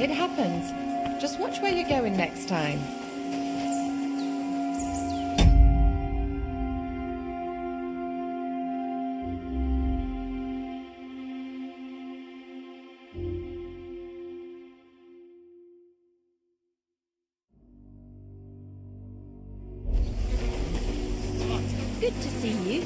It happens. Just watch where you're going next time. Good to see you.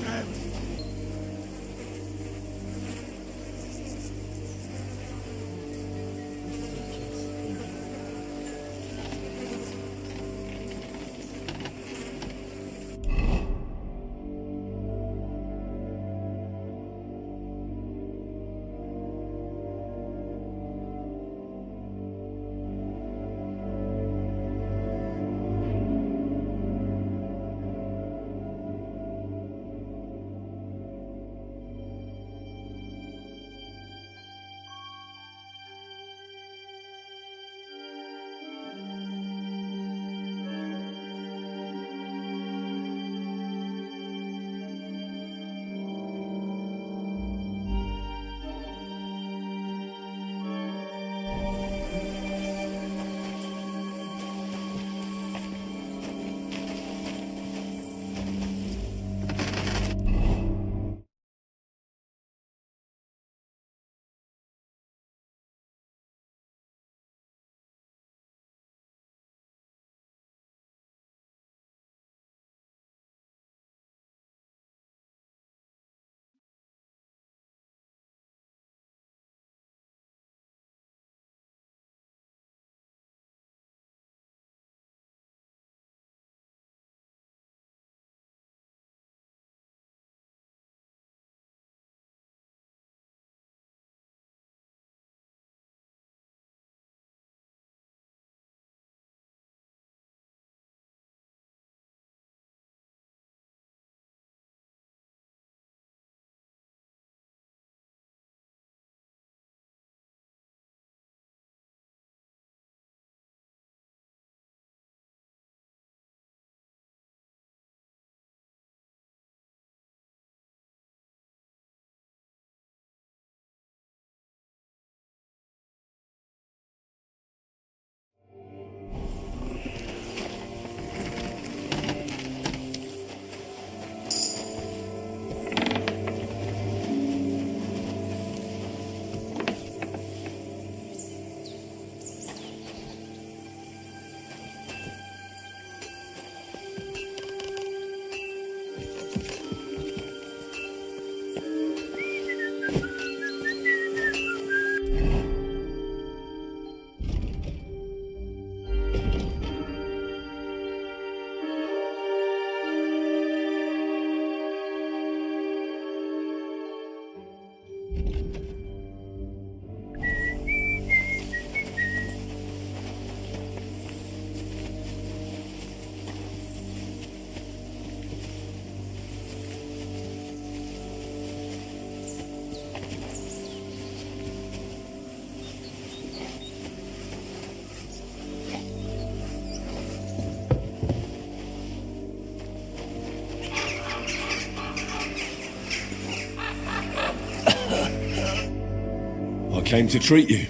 Came to treat you.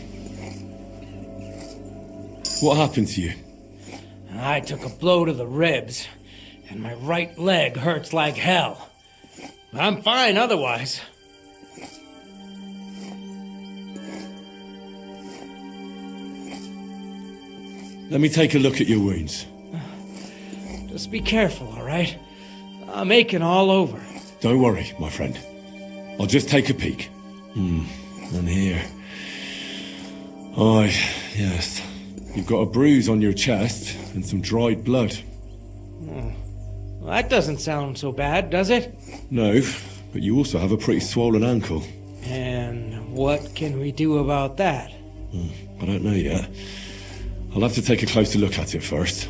What happened to you? I took a blow to the ribs, and my right leg hurts like hell. I'm fine otherwise. Let me take a look at your wounds. Just be careful, all right? I'm aching all over. Don't worry, my friend. I'll just take a peek. And here. Oh, yes. You've got a bruise on your chest and some dried blood. Well, that doesn't sound so bad, does it? No, but you also have a pretty swollen ankle. And what can we do about that? I don't know yet. I'll have to take a closer look at it first.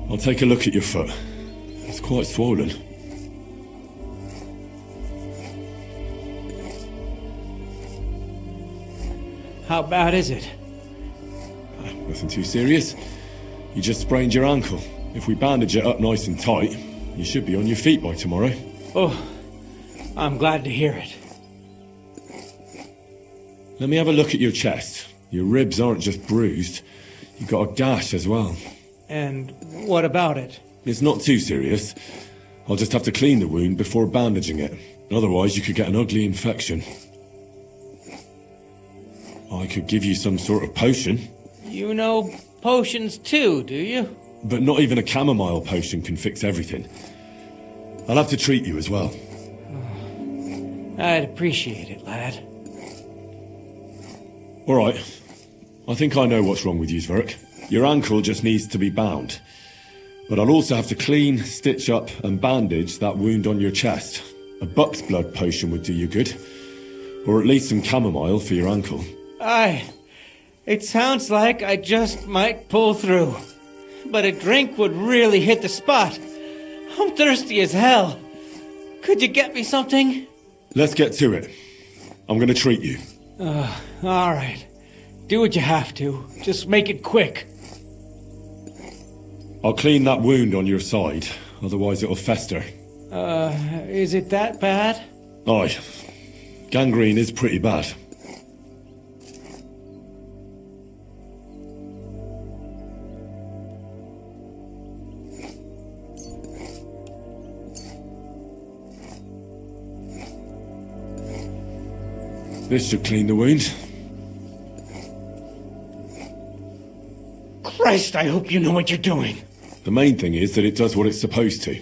I'll take a look at your foot. It's quite swollen. How bad is it? Nothing too serious. You just sprained your ankle. If we bandage it up nice and tight, you should be on your feet by tomorrow. Oh, I'm glad to hear it. Let me have a look at your chest. Your ribs aren't just bruised. You've got a gash as well. And what about it? It's not too serious. I'll just have to clean the wound before bandaging it. Otherwise, you could get an ugly infection. I could give you some sort of potion. You know potions too, do you? But not even a chamomile potion can fix everything. I'll have to treat you as well. I'd appreciate it, lad. All right. I think I know what's wrong with you, Zverk. Your ankle just needs to be bound. But I'll also have to clean, stitch up, and bandage that wound on your chest. A buck's blood potion would do you good. Or at least some chamomile for your ankle. It sounds like I just might pull through. But a drink would really hit the spot. I'm thirsty as hell. Could you get me something? Let's get to it. I'm gonna treat you. All right. Do what you have to. Just make it quick. I'll clean that wound on your side, otherwise it'll fester. Is it that bad? Aye. Gangrene is pretty bad. This should clean the wound. Christ, I hope you know what you're doing. The main thing is that it does what it's supposed to.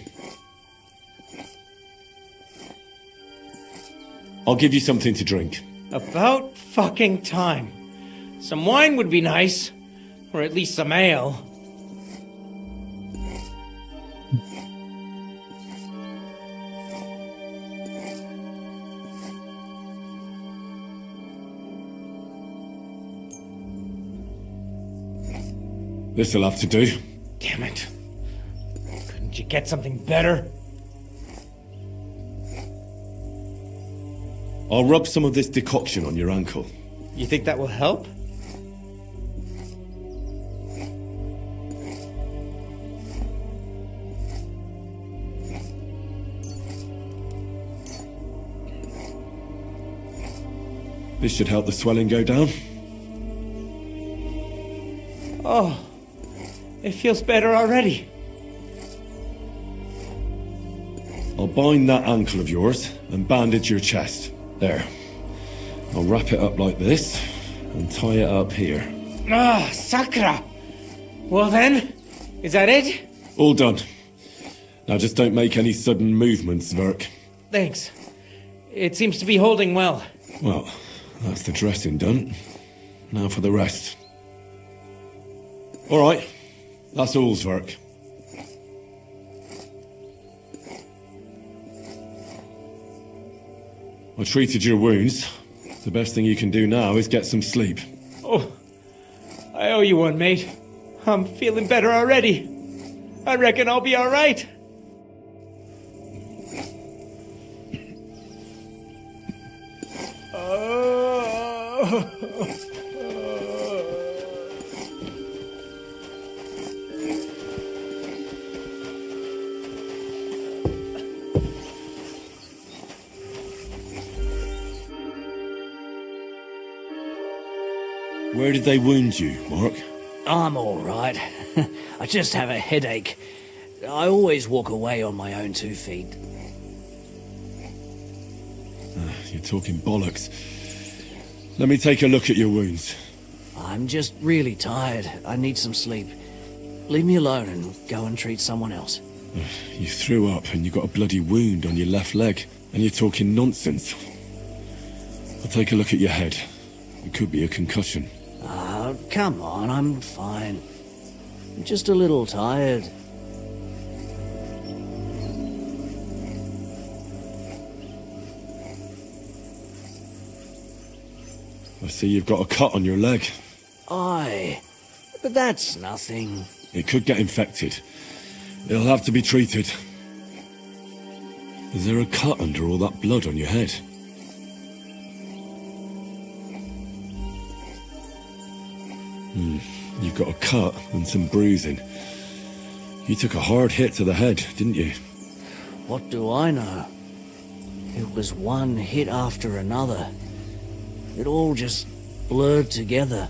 I'll give you something to drink. About fucking time. Some wine would be nice. Or at least some ale. This'll have to do. Damn it. Couldn't you get something better? I'll rub some of this decoction on your ankle. You think that will help? This should help the swelling go down. Oh, it feels better already. I'll bind that ankle of yours and bandage your chest. There. I'll wrap it up like this and tie it up here. Ah, Sakra! Well then, is that it? All done. Now just don't make any sudden movements, Zverk. Thanks. It seems to be holding well. Well, that's the dressing done. Now for the rest. All right. That's all, Zverk. I treated your wounds. The best thing you can do now is get some sleep. Oh, I owe you one, mate. I'm feeling better already. I reckon I'll be all right. Where did they wound you, Mark? I'm all right. I just have a headache. I always walk away on my own 2 feet. You're talking bollocks. Let me take a look at your wounds. I'm just really tired. I need some sleep. Leave me alone and go and treat someone else. You threw up and you got a bloody wound on your left leg, and you're talking nonsense. I'll take a look at your head. It could be a concussion. Oh, come on, I'm fine. I'm just a little tired. I see you've got a cut on your leg. Aye, but that's nothing. It could get infected. It'll have to be treated. Is there a cut under all that blood on your head? You've got a cut and some bruising. You took a hard hit to the head, didn't you? What do I know? It was one hit after another. It all just blurred together.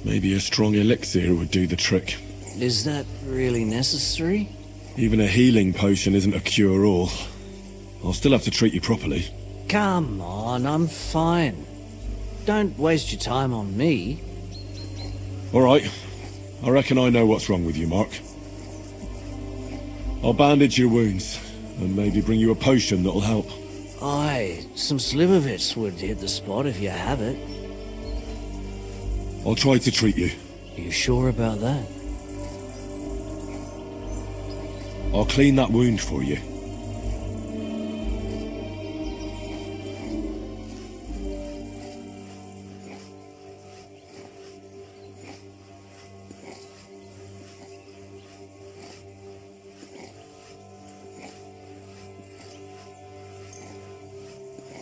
Maybe a strong elixir would do the trick. Is that really necessary? Even a healing potion isn't a cure-all. I'll still have to treat you properly. Come on, I'm fine. Don't waste your time on me. All right. I reckon I know what's wrong with you, Mark. I'll bandage your wounds, and maybe bring you a potion that'll help. Aye, some slivovitz would hit the spot if you have it. I'll try to treat you. You sure about that? I'll clean that wound for you.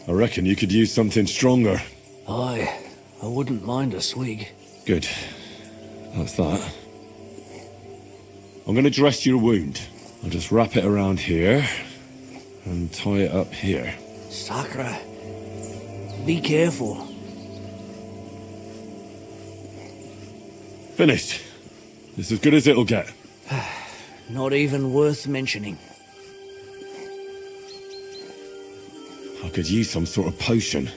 I reckon you could use something stronger. Aye, I wouldn't mind a swig. Good. That's that. I'm gonna dress your wound. I'll just wrap it around here and tie it up here. Sakra. Be careful. Finished. It's as good as it'll get. Not even worth mentioning. I could use some sort of potion.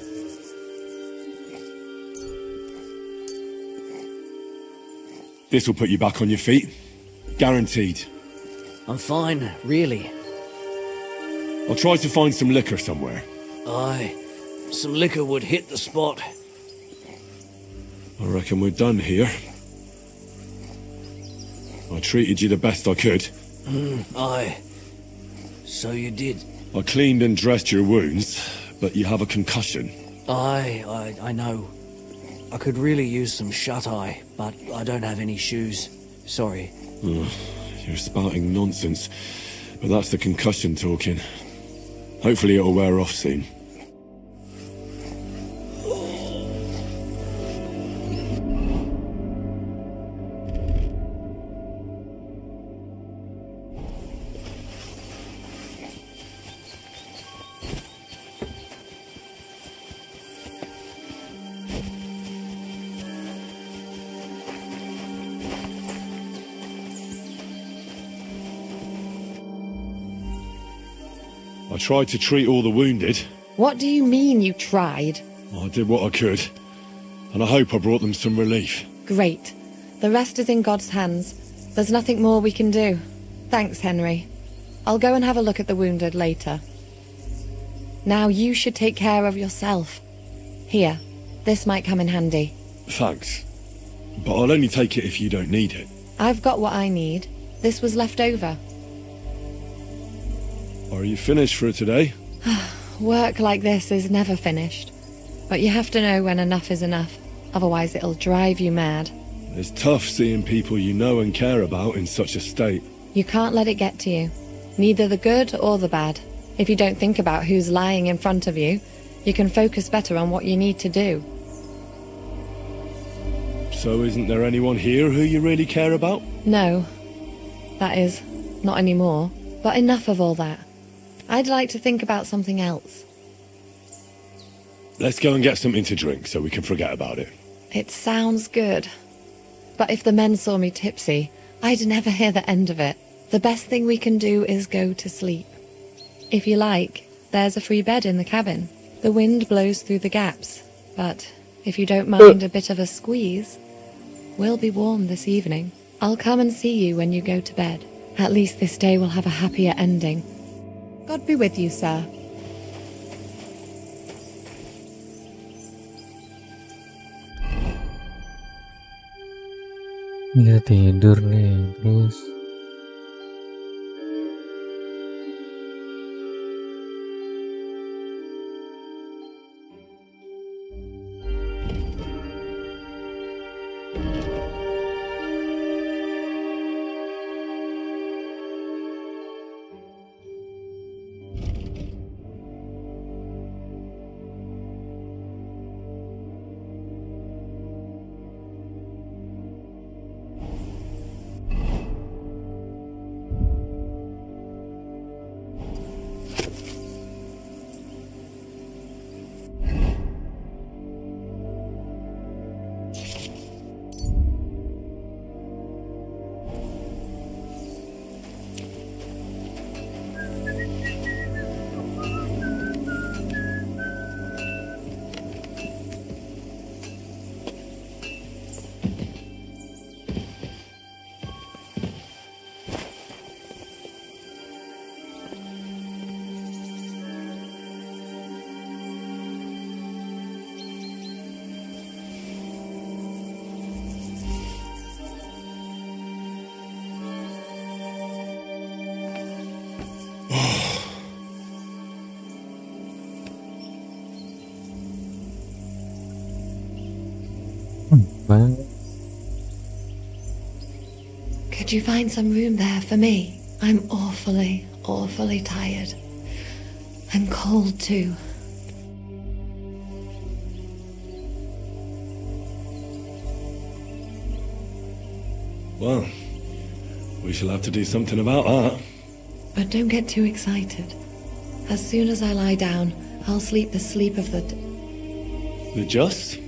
This will put you back on your feet. Guaranteed. I'm fine, really. I'll try to find some liquor somewhere. Aye, some liquor would hit the spot. I reckon we're done here. I treated you the best I could. Aye. So you did. I cleaned and dressed your wounds, but you have a concussion. Aye, I know. I could really use some shut-eye, but I don't have any shoes. Sorry. You're spouting nonsense, but that's the concussion talking. Hopefully it'll wear off soon. I tried to treat all the wounded. What do you mean you tried? I did what I could, and I hope I brought them some relief. Great. The rest is in God's hands. There's nothing more we can do. Thanks, Henry. I'll go and have a look at the wounded later. Now you should take care of yourself. Here, this might come in handy. Thanks. But I'll only take it if you don't need it. I've got what I need. This was left over. Are you finished for today? Work like this is never finished. But you have to know when enough is enough. Otherwise it'll drive you mad. It's tough seeing people you know and care about in such a state. You can't let it get to you. Neither the good or the bad. If you don't think about who's lying in front of you, you can focus better on what you need to do. So isn't there anyone here who you really care about? No. That is, not anymore. But enough of all that. I'd like to think about something else. Let's go and get something to drink so we can forget about it. It sounds good. But if the men saw me tipsy, I'd never hear the end of it. The best thing we can do is go to sleep. If you like, there's a free bed in the cabin. The wind blows through the gaps, but if you don't mind a bit of a squeeze, we'll be warm this evening. I'll come and see you when you go to bed. At least this day will have a happier ending. God be with you, sir. Dia tidur nih terus. banget. Could you find some room there for me? I'm awfully, awfully tired. I'm cold too. Well, we shall have to do something about that. But don't get too excited. As soon as I lie down, I'll sleep the sleep of the... The just?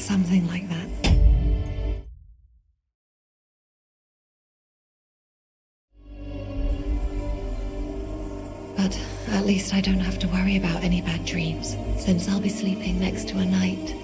something like that. But at least I don't have to worry about any bad dreams, since I'll be sleeping next to a knight.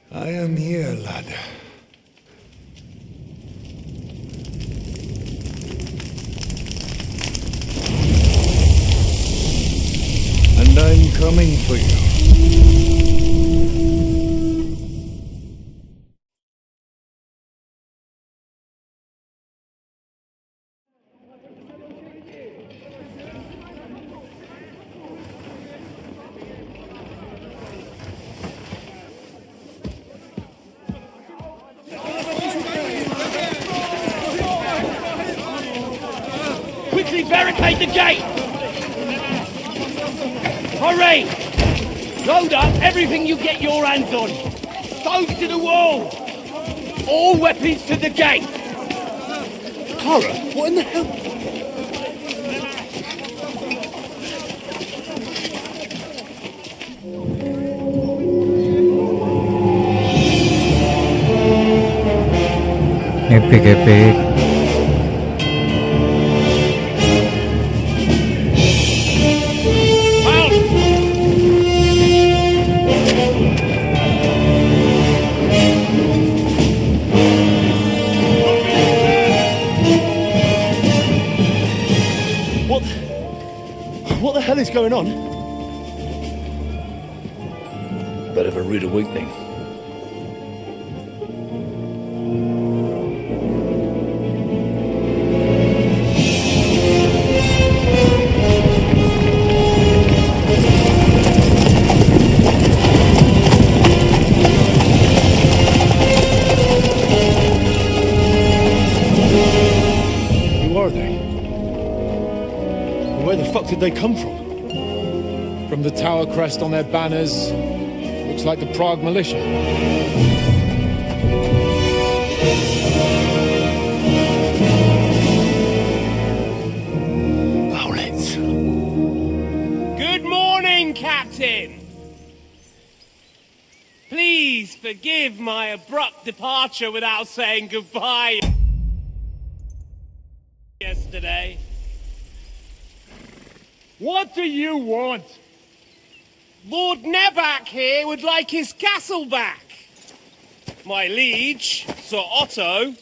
I am here, lad. And I'm coming for you. Quickly barricade the gate! Hurry! Load up everything you get your hands on. Stones to the wall! All weapons to the gate! Clara, what in the hell? Epic. What the hell is going on? Bit of a rude awakening. Who are they? Where the fuck did they come from? From the tower crest on their banners, looks like the Prague militia. Owlets. Good morning, Captain! Please forgive my abrupt departure without saying goodbye yesterday. What do you want? Lord Nebak here would like his castle back. My liege, Sir Otto,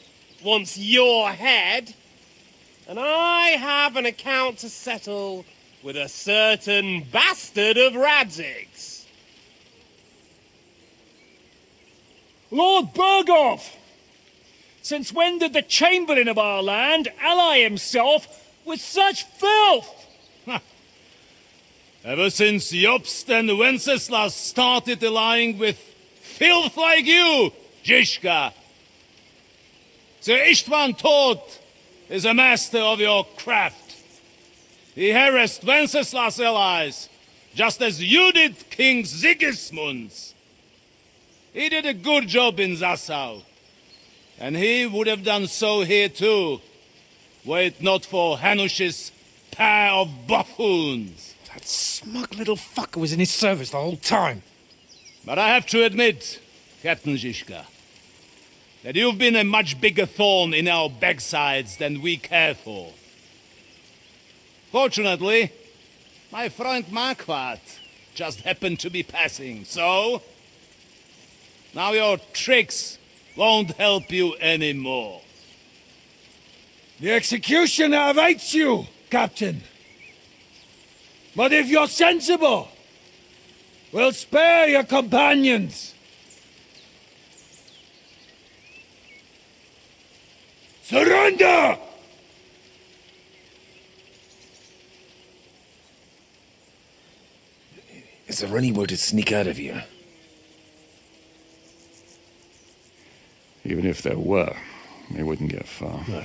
wants your head. And I have an account to settle with a certain bastard of Radzig's. Lord Berghoff! Since when did the Chamberlain of our land ally himself with such filth? Ever since Jobst and Wenceslas started allying with filth like you, Zizka. Sir Istvan Tod is a master of your craft. He harassed Wenceslas' allies, just as you did King Sigismund's. He did a good job in Zassau, and he would have done so here too, were it not for Hanush's pair of buffoons. That smug little fucker was in his service the whole time. But I have to admit, Captain Zizka, that you've been a much bigger thorn in our backsides than we care for. Fortunately, my friend Marquardt just happened to be passing, so now your tricks won't help you anymore. The executioner awaits you, Captain. But if you're sensible, we'll spare your companions. Surrender! Is there any way to sneak out of here? Even if there were, we wouldn't get far. No.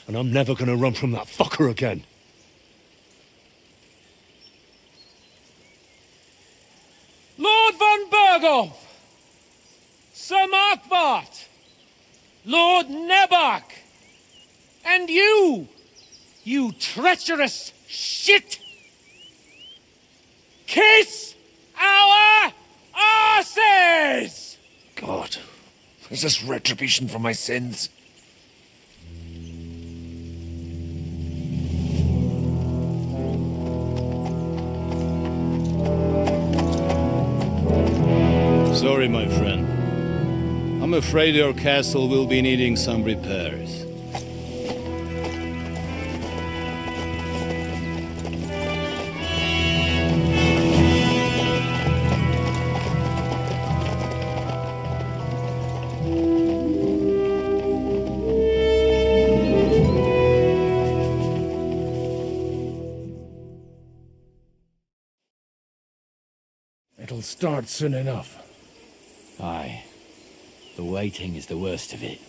And I'm never gonna run from that fucker again. Lord von Berghoff! Sir Marquardt! Lord Nebach! And you treacherous shit! Kiss our asses! God, is this retribution for my sins? Sorry, my friend. I'm afraid your castle will be needing some repairs. It'll start soon enough. Aye. The waiting is the worst of it.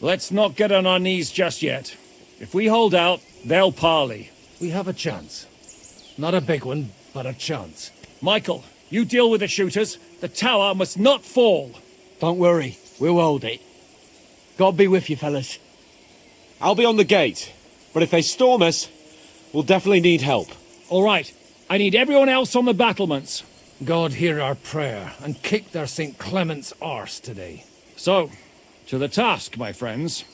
Let's not get on our knees just yet. If we hold out, they'll parley. We have a chance. Not a big one, but a chance. Michael, you deal with the shooters. The tower must not fall. Don't worry, we'll hold it. God be with you, fellas. I'll be on the gate, but if they storm us, we'll definitely need help. All right, I need everyone else on the battlements. God hear our prayer and kick their St. Clement's arse today. So, to the task, my friends.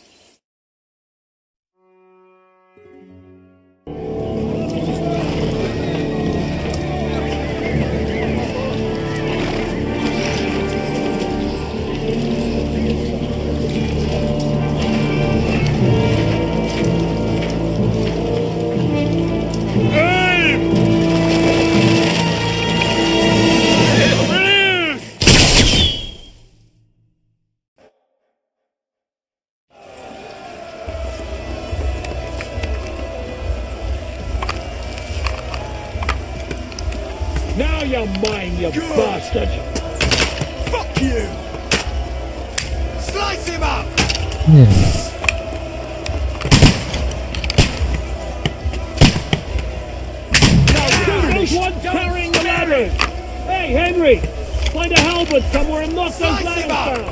Now you're mine, you bastard! Fuck you! Slice him up! There's one carrying the ladders! Hey, Henry! Find a halberd somewhere and knock those ladders down!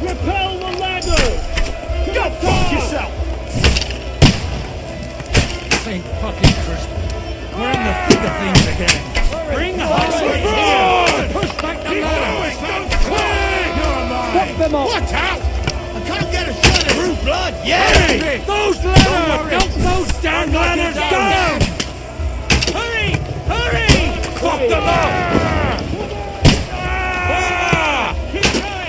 Repel the ladders! Go fuck yourself! St. fucking Christmas! We're in the thick of things again! Bring the horse here! Push back the ladders! Fuck them up! What out? I can't get a shot of through blood! Yeah! Hey, those ladders! Don't those damn ladders down! Hurry! Hurry! Fuck them up!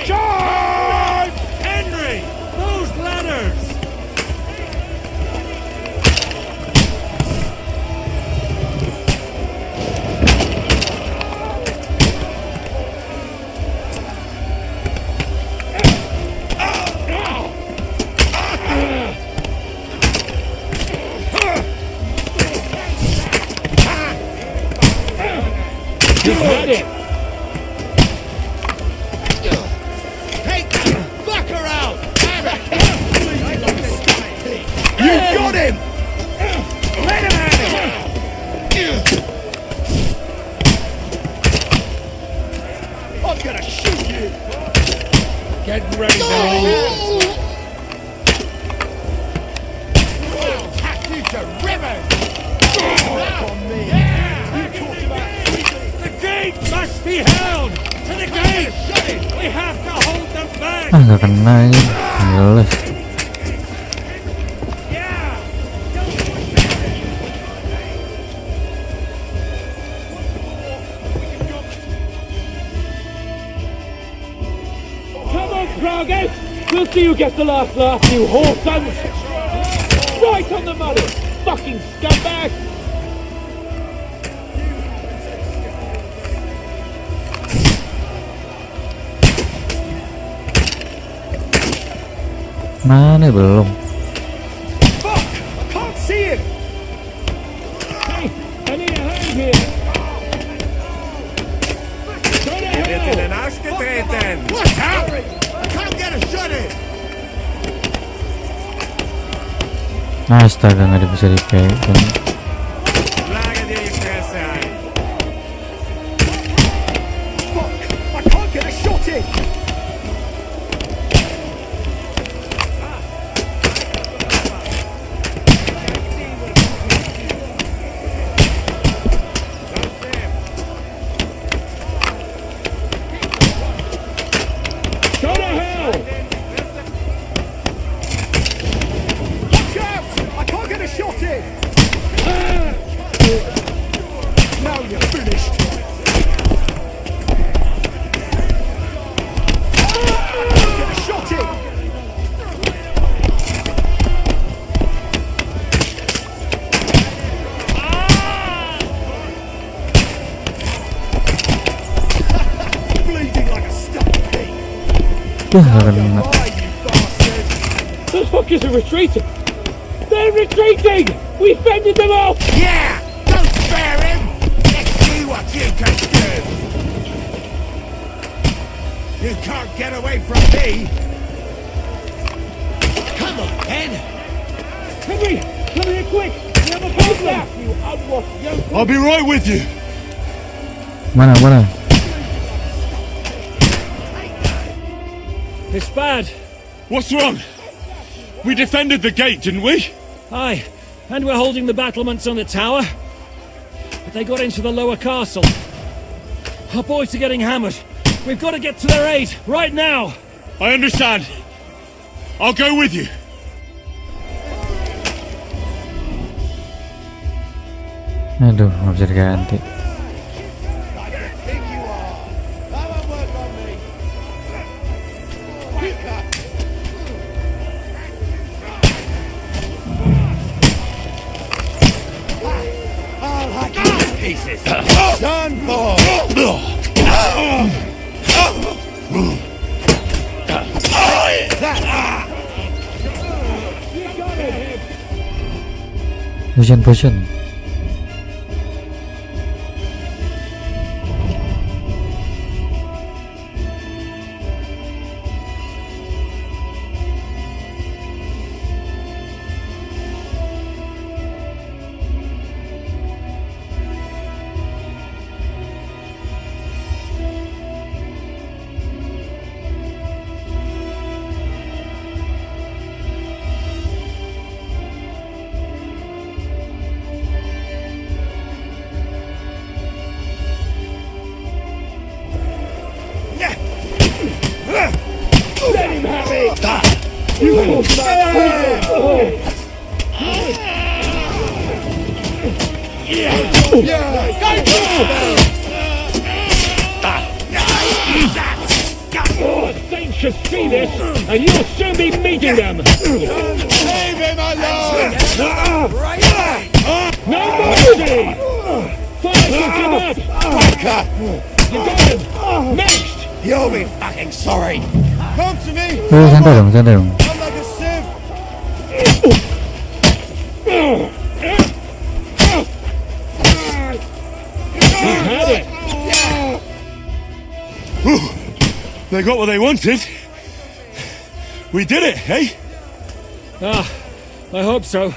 Charge! Henry! Those ladders! You had it! Take that fucker out! You got him! Let him at it! I'm gonna shoot you! Get ready for all. I'll hack you to ribbons! On me! Yeah! Be held! To the gate! We have to hold them back! Ah, gak kena ini. Jelas. Come on, Kragus! We'll see who gets the last laugh, you whoresons! Right on the money! Fucking scumbag! Mana belum? Fuck! I can't see him! Hey, I need a hand here! What's out? I can't get a shot in! Astaga, nggak bisa dipegang. Fuck! I can't get a shot in! Go to hell! Watch out! I can't get a shot in! Now you're finished! Get a shot in! Bleeding like a stuck pig! Nggak kena. Those fuckers are retreating! They're retreating! We fended them off! Yeah! Don't spare him! Let's see what you can do! You can't get away from me! Come on, then! Henry! Come here quick! We have a problem! You unwashed yokel! I'll be right with you. Mana? It's bad. What's wrong? We defended the gate, didn't we? Aye, and we're holding the battlements on the tower. But they got into the lower castle. Our boys are getting hammered. We've got to get to their aid, right now! I understand. I'll go with you. Aduh, nggak bisa diganti. Pieces! Done for! Potion. Let him have it! You Saints should see this, and you'll soon be meeting them! Leave him alone! No mercy! Fire will come up! You got him! Next! You'll be fucking sorry! Come to me! Santai dong. I'm like a sieve! He's had it! They got what they wanted. We did it, eh? Ah, I hope so.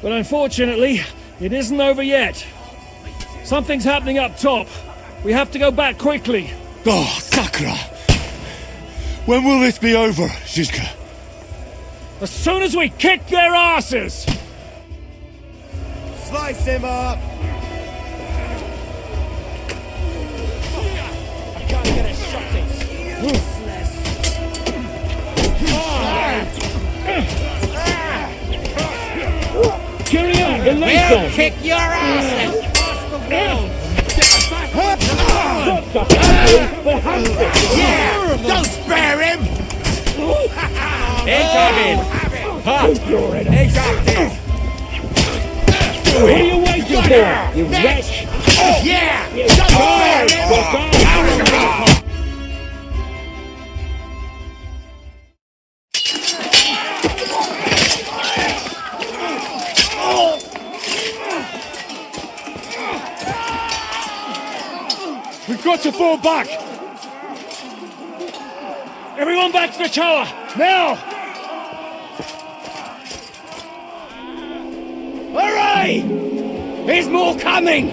But unfortunately, it isn't over yet. Something's happening up top. We have to go back quickly. Oh, Sakura! When will this be over, Zizka? As soon as we kick their asses! Slice him up! We'll kick your ass across the world! Yeah! Don't spare him! What are you waiting for, you wretch? Yeah! Don't spare him! We've got to fall back! Everyone back to the tower! Now! Hurry! There's more coming!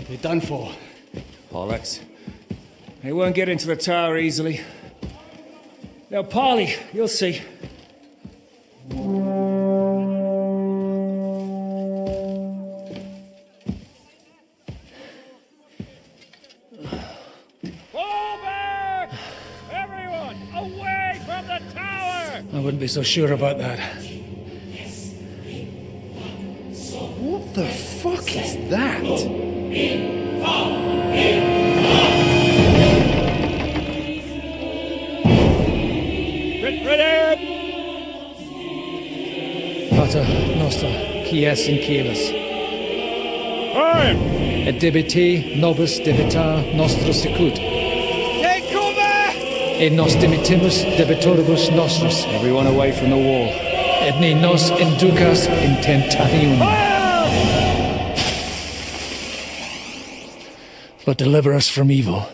You're done for. Bollocks. They won't get into the tower easily. Now, Parley, you'll see. Fall back! Everyone, away from the tower! I wouldn't be so sure about that. What the fuck is that? Pater Noster, Quies in Cielis. Et debiti nobis debita nostros sicut. Et nos dimitimus debitoribus nostros. Everyone away from the wall. Et ne nos inducas in tentationem. But deliver us from evil.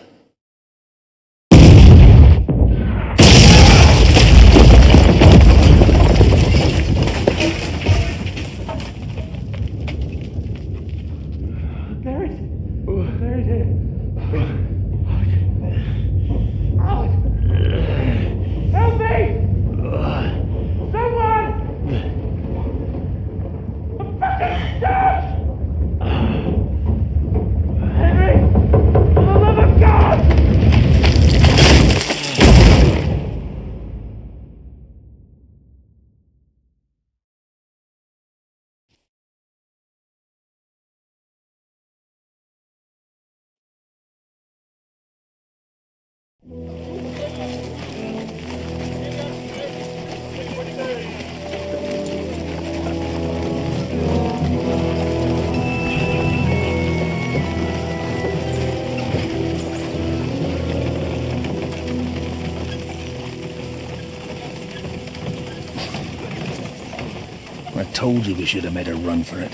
I told you we should have made a run for it.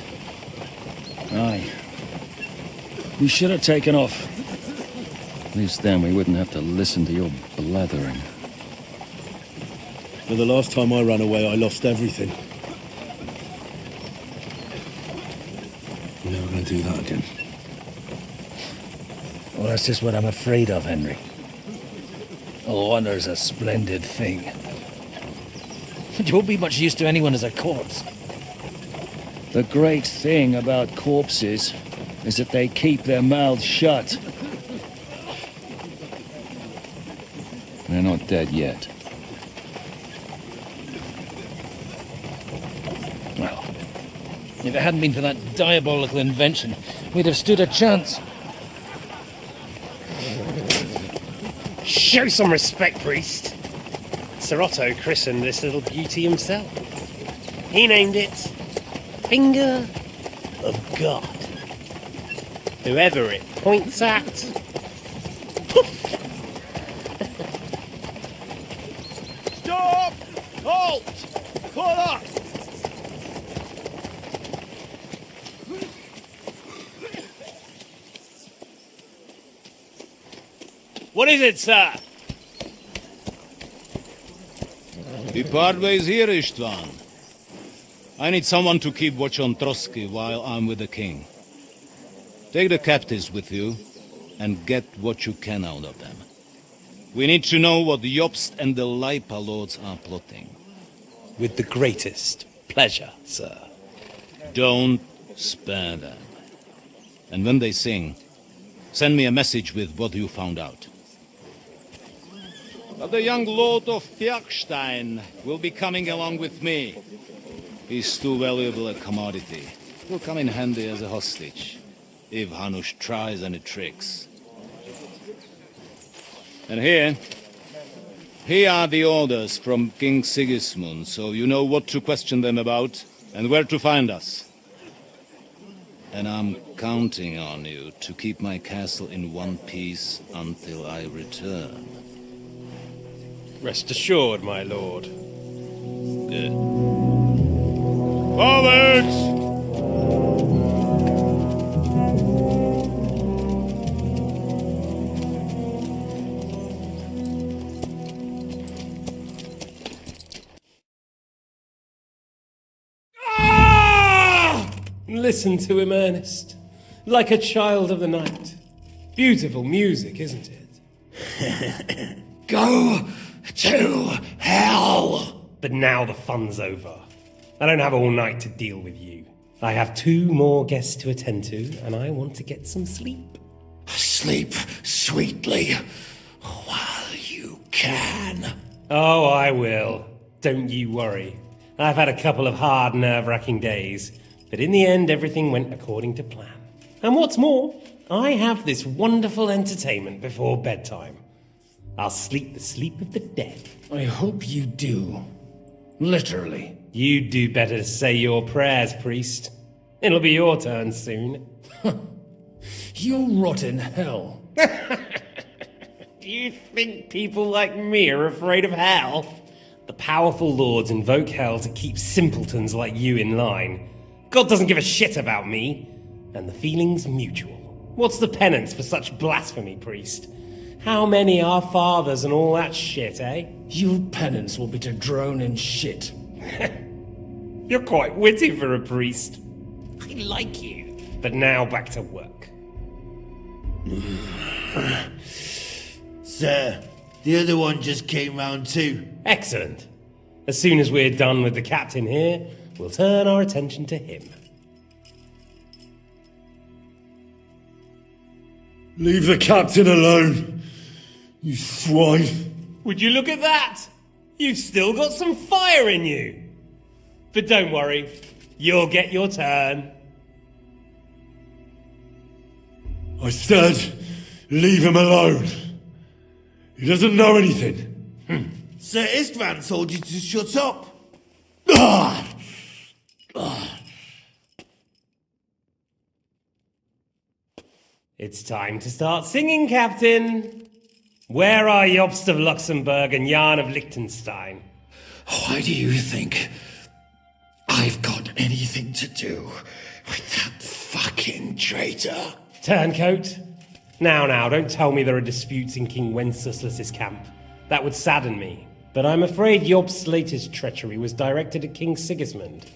Aye. We should have taken off. At least then we wouldn't have to listen to your blathering. But the last time I ran away, I lost everything. We're never going to do that again. Well, that's just what I'm afraid of, Henry. Honor's a splendid thing. But you won't be much use to anyone as a corpse. The great thing about corpses is that they keep their mouths shut. They're not dead yet. Well, if it hadn't been for that diabolical invention, we'd have stood a chance. Show some respect, priest. Sir Otto christened this little beauty himself. He named it Finger of God. Whoever it points at, poof! Stop! Halt! Pull up! What is it, sir? We part ways here, Istvan. I need someone to keep watch on Trotsky while I'm with the king. Take the captives with you, and get what you can out of them. We need to know what the Jobst and the Leipa lords are plotting. With the greatest pleasure, sir. Don't spare them. And when they sing, send me a message with what you found out. But the young lord of Fjarkstein will be coming along with me. He's too valuable a commodity. Will come in handy as a hostage, if Hanush tries any tricks. And here are the orders from King Sigismund, so you know what to question them about and where to find us. And I'm counting on you to keep my castle in one piece until I return. Rest assured, my lord. Good. Forwards! Listen to him, Ernest. Like a child of the night. Beautiful music, isn't it? Go to hell! But now the fun's over. I don't have all night to deal with you. I have 2 more guests to attend to, and I want to get some sleep. Sleep sweetly while you can. Oh, I will. Don't you worry. I've had a couple of hard, nerve-wracking days, but in the end, everything went according to plan. And what's more, I have this wonderful entertainment before bedtime. I'll sleep the sleep of the dead. I hope you do. Literally. You'd do better to say your prayers, priest. It'll be your turn soon. You'll rot in hell. Do you think people like me are afraid of hell? The powerful lords invoke hell to keep simpletons like you in line. God doesn't give a shit about me, and the feeling's mutual. What's the penance for such blasphemy, priest? How many are fathers and all that shit, eh? Your penance will be to drown in shit. You're quite witty for a priest. I like you. But now back to work. Sir, the other one just came round too. Excellent. As soon as we're done with the captain here, we'll turn our attention to him. Leave the captain alone, you swine. Would you look at that? You've still got some fire in you. But don't worry, you'll get your turn. I said, leave him alone. He doesn't know anything. Sir Istvan told you to shut up. It's time to start singing, Captain. Where are Jobst of Luxembourg and Jan of Liechtenstein? Why do you think I've got anything to do with that fucking traitor? Turncoat. Now, don't tell me there are disputes in King Wenceslas's camp. That would sadden me. But I'm afraid Jobst's latest treachery was directed at King Sigismund.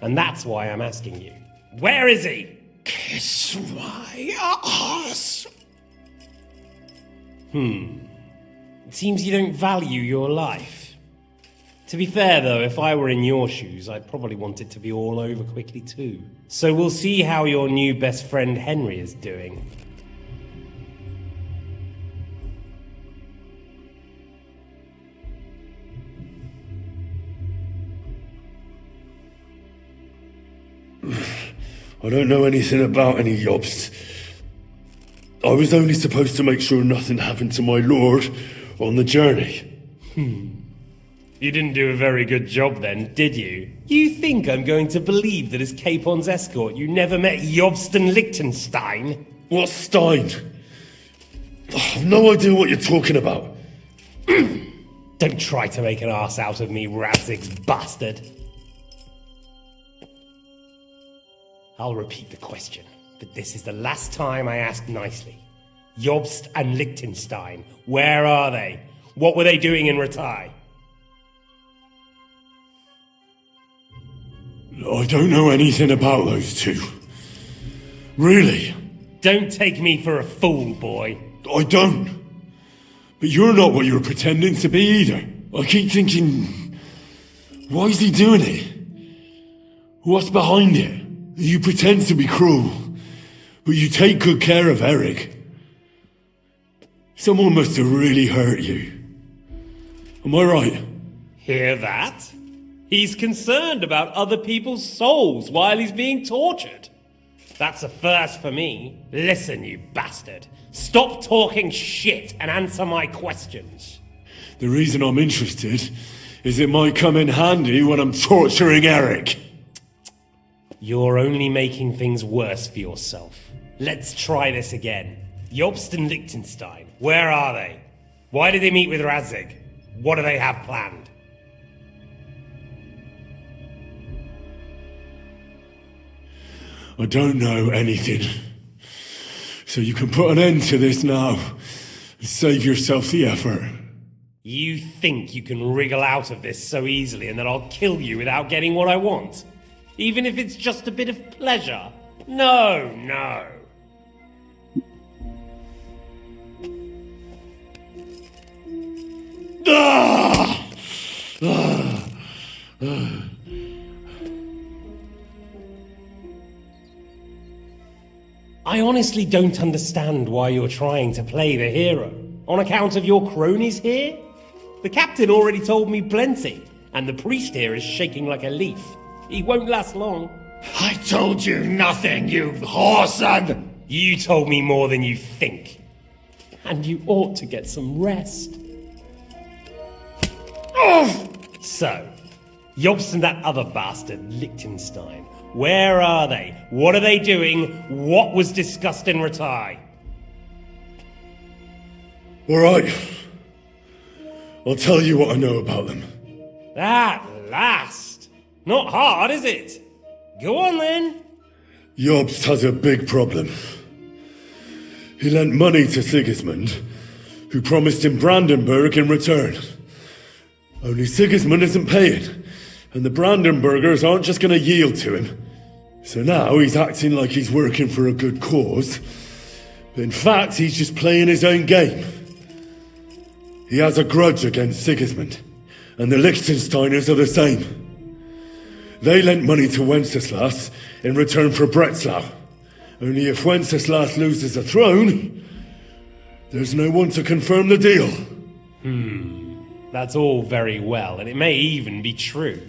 And that's why I'm asking you. Where is he? Kiss my ass. It seems you don't value your life. To be fair, though, if I were in your shoes, I'd probably want it to be all over quickly, too. So we'll see how your new best friend Henry is doing. I don't know anything about any Jobst. I was only supposed to make sure nothing happened to my lord on the journey. You didn't do a very good job then, did you? You think I'm going to believe that as Capon's escort you never met Jobst and Liechtenstein? What Stein? I've no idea what you're talking about. Don't try to make an arse out of me, Radzig's bastard. I'll repeat the question, but this is the last time I ask nicely. Jobst and Liechtenstein. Where are they? What were they doing in Ratai? I don't know anything about those two. Really? Don't take me for a fool, boy. I don't. But you're not what you're pretending to be either. I keep thinking, why is he doing it? What's behind it? You pretend to be cruel, but you take good care of Eric. Someone must have really hurt you. Am I right? Hear that? He's concerned about other people's souls while he's being tortured. That's a first for me. Listen, you bastard. Stop talking shit and answer my questions. The reason I'm interested is it might come in handy when I'm torturing Eric. You're only making things worse for yourself. Let's try this again. Jobst and Liechtenstein, where are they? Why did they meet with Radzig? What do they have planned? I don't know anything. So you can put an end to this now and save yourself the effort. You think you can wriggle out of this so easily and that I'll kill you without getting what I want? Even if it's just a bit of pleasure? No, no. I honestly don't understand why you're trying to play the hero. On account of your cronies here? The captain already told me plenty, and the priest here is shaking like a leaf. He won't last long. I told you nothing, you whoreson! You told me more than you think. And you ought to get some rest. So, Jobst and that other bastard, Liechtenstein. Where are they? What are they doing? What was discussed in Ratai? All right. I'll tell you what I know about them. At last! Not hard, is it? Go on then. Jobst has a big problem. He lent money to Sigismund, who promised him Brandenburg in return. Only Sigismund isn't paying, and the Brandenburgers aren't just going to yield to him. So now he's acting like he's working for a good cause, but in fact he's just playing his own game. He has a grudge against Sigismund, and the Liechtensteiners are the same. They lent money to Wenceslas in return for Breslau. Only if Wenceslas loses the throne, there's no one to confirm the deal. That's all very well, and it may even be true.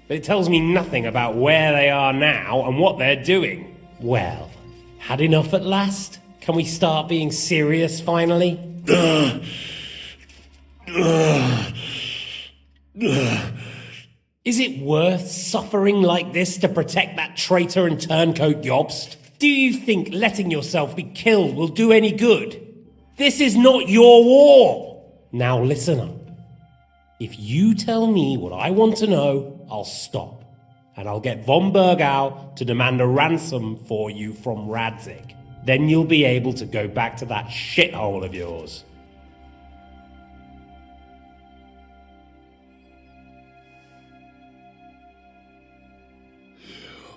But it tells me nothing about where they are now and what they're doing. Well, had enough at last? Can we start being serious finally? Is it worth suffering like this to protect that traitor and turncoat Jobst? Do you think letting yourself be killed will do any good? This is not your war! Now listen up. If you tell me what I want to know, I'll stop. And I'll get von Bergau to demand a ransom for you from Radzig. Then you'll be able to go back to that shithole of yours.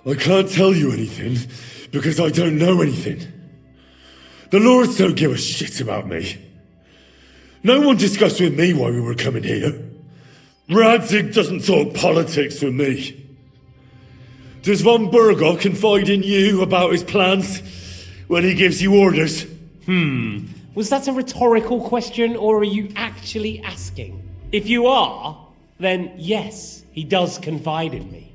I can't tell you anything, because I don't know anything. The Lords don't give a shit about me. No one discussed with me why we were coming here. Radzig doesn't talk politics with me. Does von Bergau confide in you about his plans when he gives you orders? Was that a rhetorical question, or are you actually asking? If you are, then yes, he does confide in me.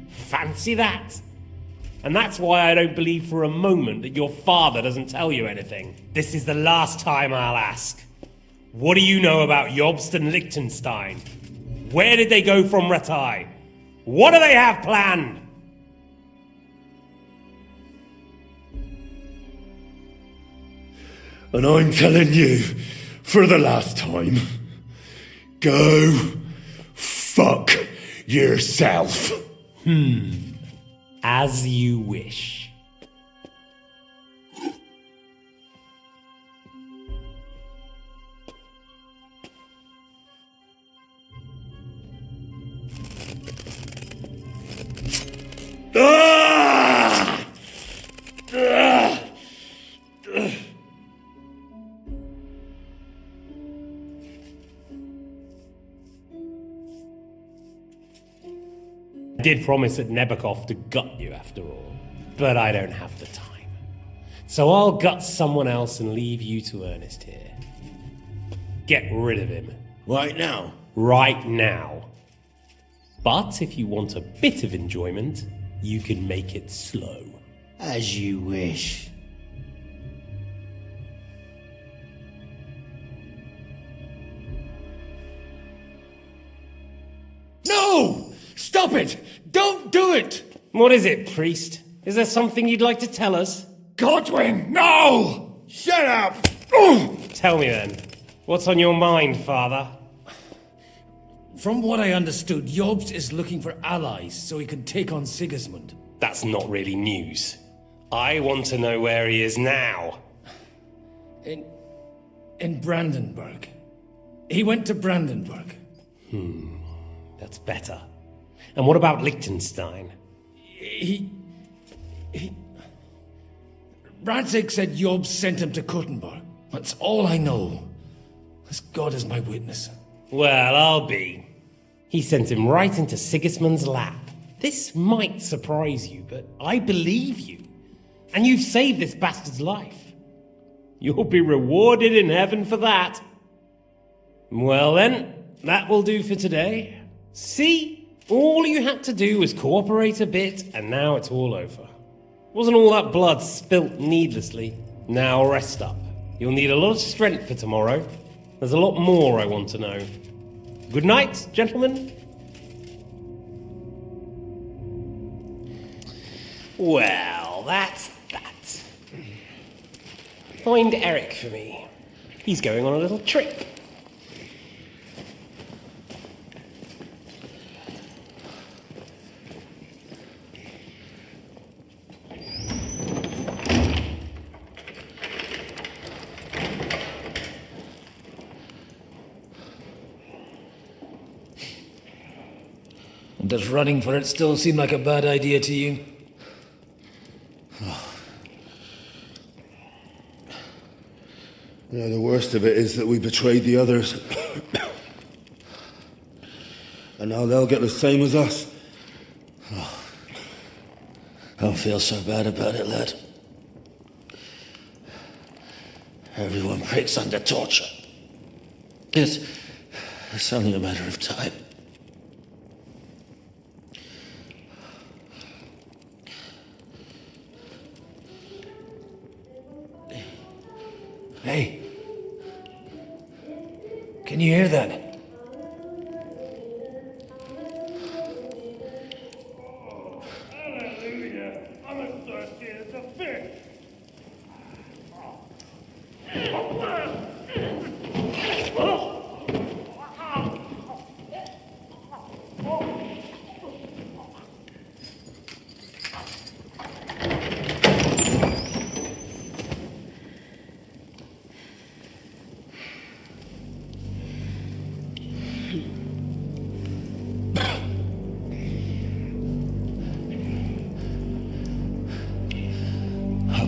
Fancy that. And that's why I don't believe for a moment that your father doesn't tell you anything. This is the last time I'll ask. What do you know about Jobst and Liechtenstein? Where did they go from Ratai? What do they have planned? And I'm telling you, for the last time, go fuck yourself. As you wish. did promise at Nebakov to gut you after all, but I don't have the time. So I'll gut someone else and leave you to Ernest here. Get rid of him. Right now? Right now. But if you want a bit of enjoyment, you can make it slow. As you wish. No! Stop it! Don't do it! What is it, priest? Is there something you'd like to tell us? Godwin, no! Shut up! Tell me then. What's on your mind, father? From what I understood, Jobst is looking for allies so he can take on Sigismund. That's not really news. I want to know where he is now. In Brandenburg. He went to Brandenburg. That's better. And what about Liechtenstein? Radzig said Jobst sent him to Kuttenberg. That's all I know. As God is my witness. Well, I'll be. He sent him right into Sigismund's lap. This might surprise you, but I believe you. And you've saved this bastard's life. You'll be rewarded in heaven for that. Well then, that will do for today. See? All you had to do was cooperate a bit, and now it's all over. Wasn't all that blood spilt needlessly? Now rest up. You'll need a lot of strength for tomorrow. There's a lot more I want to know. Good night, gentlemen. Well, that's that. Find Eric for me. He's going on a little trip. Does running for it still seem like a bad idea to you? Yeah, the worst of it is that we betrayed the others. And now they'll get the same as us. Don't feel so bad about it, lad. Everyone breaks under torture. It's only a matter of time. Hey. Can you hear that? Hallelujah. I'm as thirsty as a fish.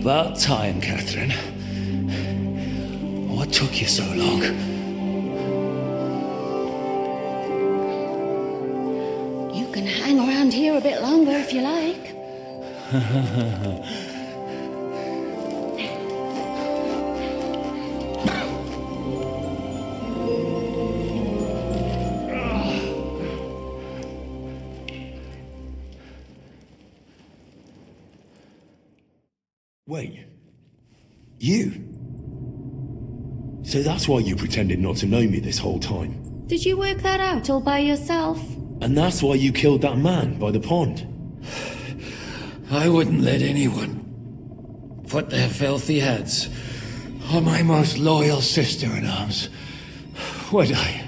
About time, Catherine. What took you so long? You can hang around here a bit longer if you like. Wait. You? So that's why you pretended not to know me this whole time? Did you work that out all by yourself? And that's why you killed that man by the pond? I wouldn't let anyone put their filthy heads on my most loyal sister-in-arms, would I?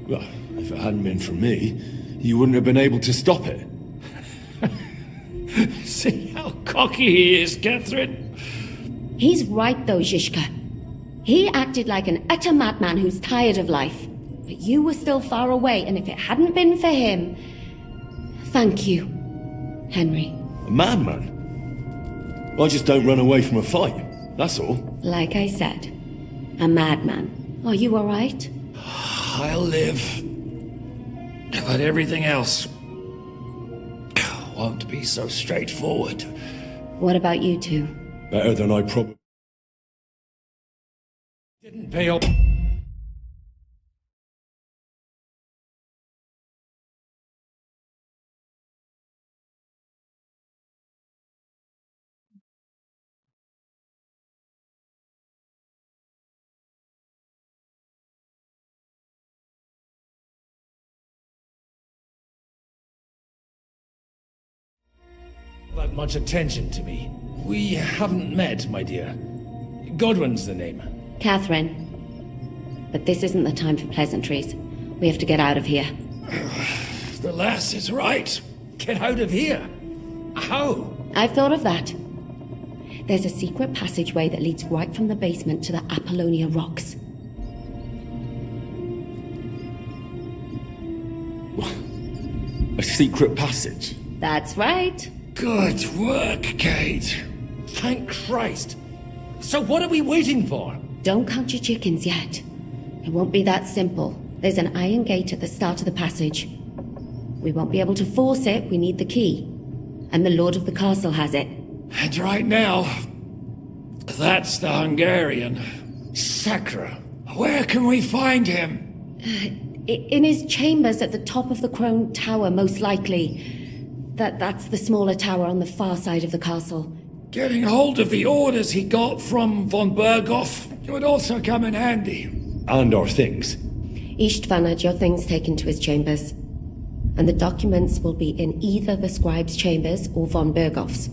Well, if it hadn't been for me, you wouldn't have been able to stop it. See how cocky he is, Catherine. He's right though, Zizka. He acted like an utter madman who's tired of life. But you were still far away, and if it hadn't been for him... Thank you, Henry. A madman? I just don't run away from a fight, that's all. Like I said, a madman. Are you alright? I'll live. But everything else won't be so straightforward. What about you two? Better than I probably... Didn't pay up. That much attention to me. We haven't met, my dear. Godwin's the name. Catherine. But this isn't the time for pleasantries. We have to get out of here. The lass is right. Get out of here. How? I've thought of that. There's a secret passageway that leads right from the basement to the Apollonia Rocks. A secret passage? That's right. Good work, Kate. Thank Christ. So what are we waiting for? Don't count your chickens yet. It won't be that simple. There's an iron gate at the start of the passage. We won't be able to force it, we need the key. And the Lord of the Castle has it. And right now, that's the Hungarian. Sacra. Where can we find him? In his chambers at the top of the Crone Tower, most likely. That's the smaller tower on the far side of the castle. Getting hold of the orders he got from von Berghoff would also come in handy. And our things. Istvan had your things taken to his chambers. And the documents will be in either the scribe's chambers or von Berghoff's.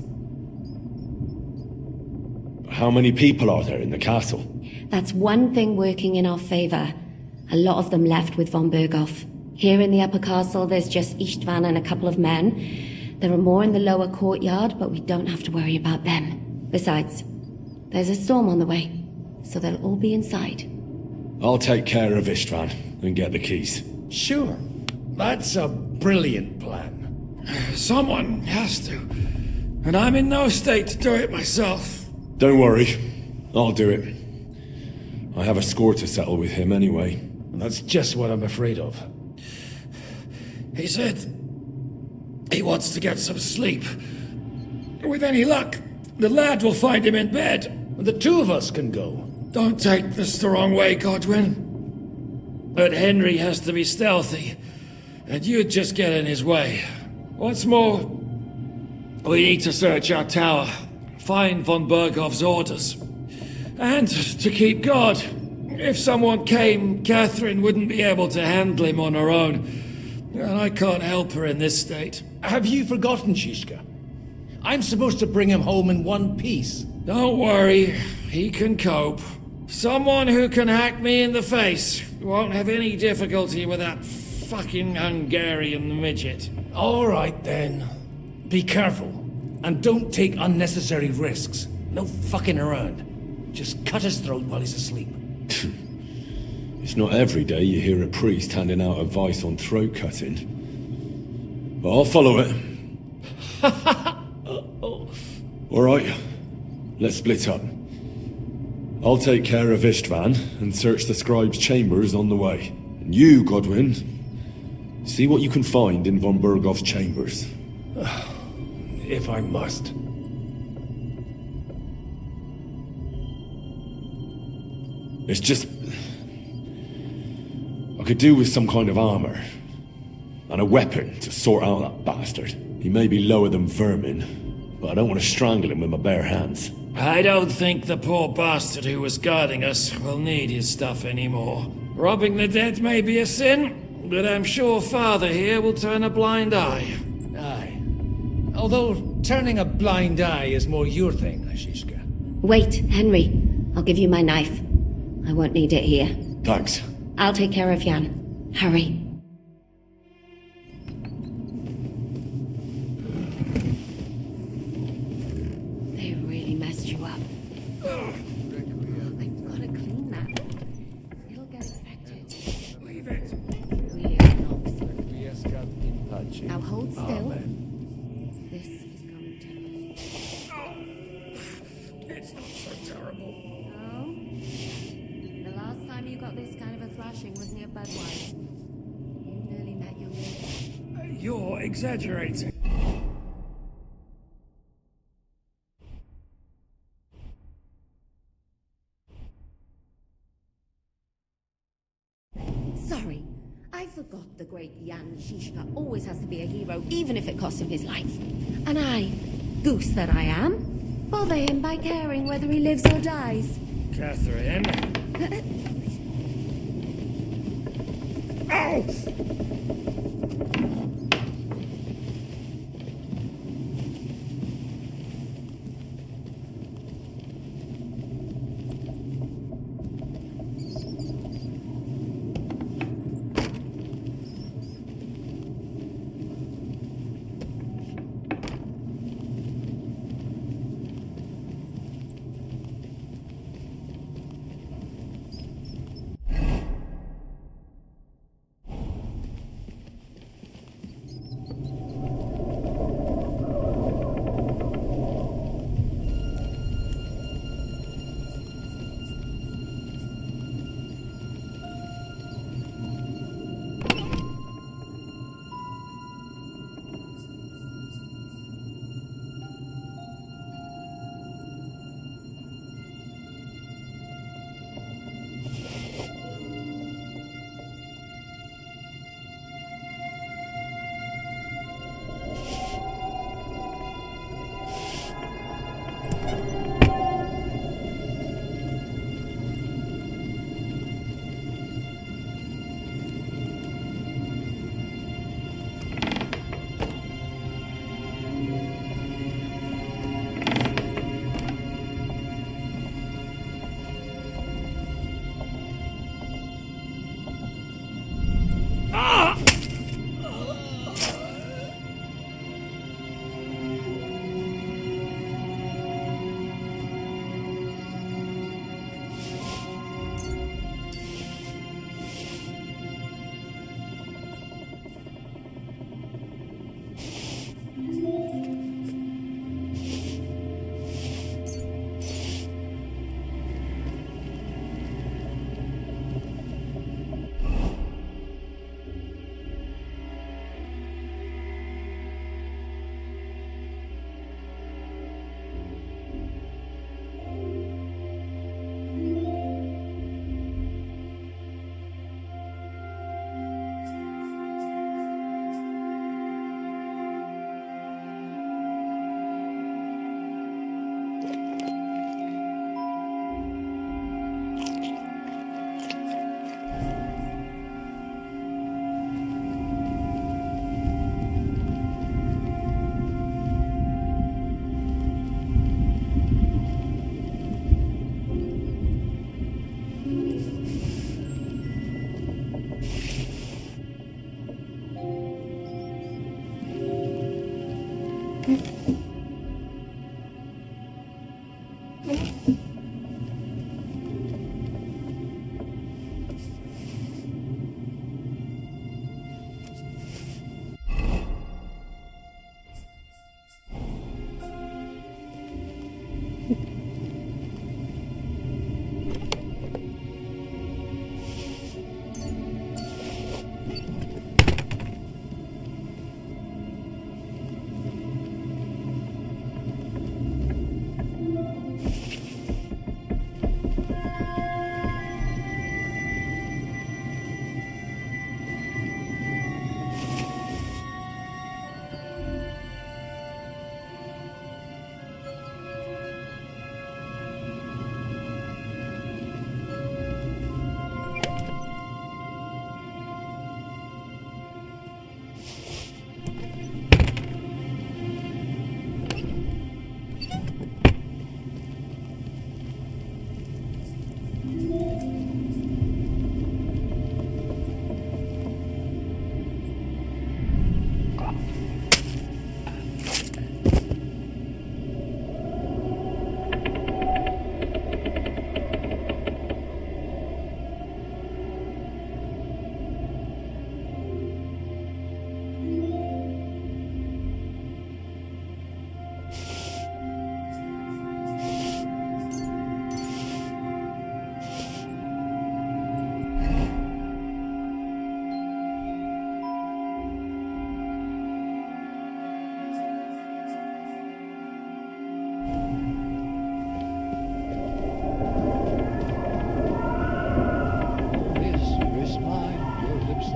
How many people are there in the castle? That's one thing working in our favor. A lot of them left with von Berghoff. Here in the upper castle, there's just Istvan and a couple of men. There are more in the lower courtyard, but we don't have to worry about them. Besides, there's a storm on the way, so they'll all be inside. I'll take care of Istvan and get the keys. Sure. That's a brilliant plan. Someone has to. And I'm in no state to do it myself. Don't worry. I'll do it. I have a score to settle with him anyway. That's just what I'm afraid of. He said he wants to get some sleep. With any luck, the lad will find him in bed. The two of us can go. Don't take this the wrong way, Godwin. But Henry has to be stealthy, and you'd just get in his way. What's more, we need to search our tower, find von Berghoff's orders. And to keep guard. If someone came, Catherine wouldn't be able to handle him on her own. And I can't help her in this state. Have you forgotten, Shishka? I'm supposed to bring him home in one piece. Don't worry, he can cope. Someone who can hack me in the face won't have any difficulty with that fucking Hungarian midget. All right, then. Be careful. And don't take unnecessary risks. No fucking around. Just cut his throat while he's asleep. It's not every day you hear a priest handing out advice on throat cutting. But I'll follow it. All right, let's split up. I'll take care of Istvan and search the scribe's chambers on the way. And you, Godwin, see what you can find in von Berghoff's chambers. If I must. It's just... I could do with some kind of armor. And a weapon to sort out that bastard. He may be lower than vermin, but I don't want to strangle him with my bare hands. I don't think the poor bastard who was guarding us will need his stuff anymore. Robbing the dead may be a sin, but I'm sure Father here will turn a blind eye. Aye. Although turning a blind eye is more your thing, Shishka. Wait, Henry. I'll give you my knife. I won't need it here. Thanks. I'll take care of Jan. Hurry. They really messed you up. I've got to clean that. It'll get infected. Leave it. Now hold still. Amen. This is going to... It's not so terrible. No? The last time you got this kind of a thrashing was near Budweiser. You nearly met your leader. You're exaggerating. Sorry, I forgot the great Jan Žižka always has to be a hero, even if it costs him his life. And I, goose that I am, bother him by caring whether he lives or dies. Catherine. Ow!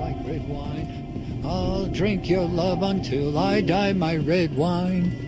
like red wine. I'll drink your love until I die, my red wine.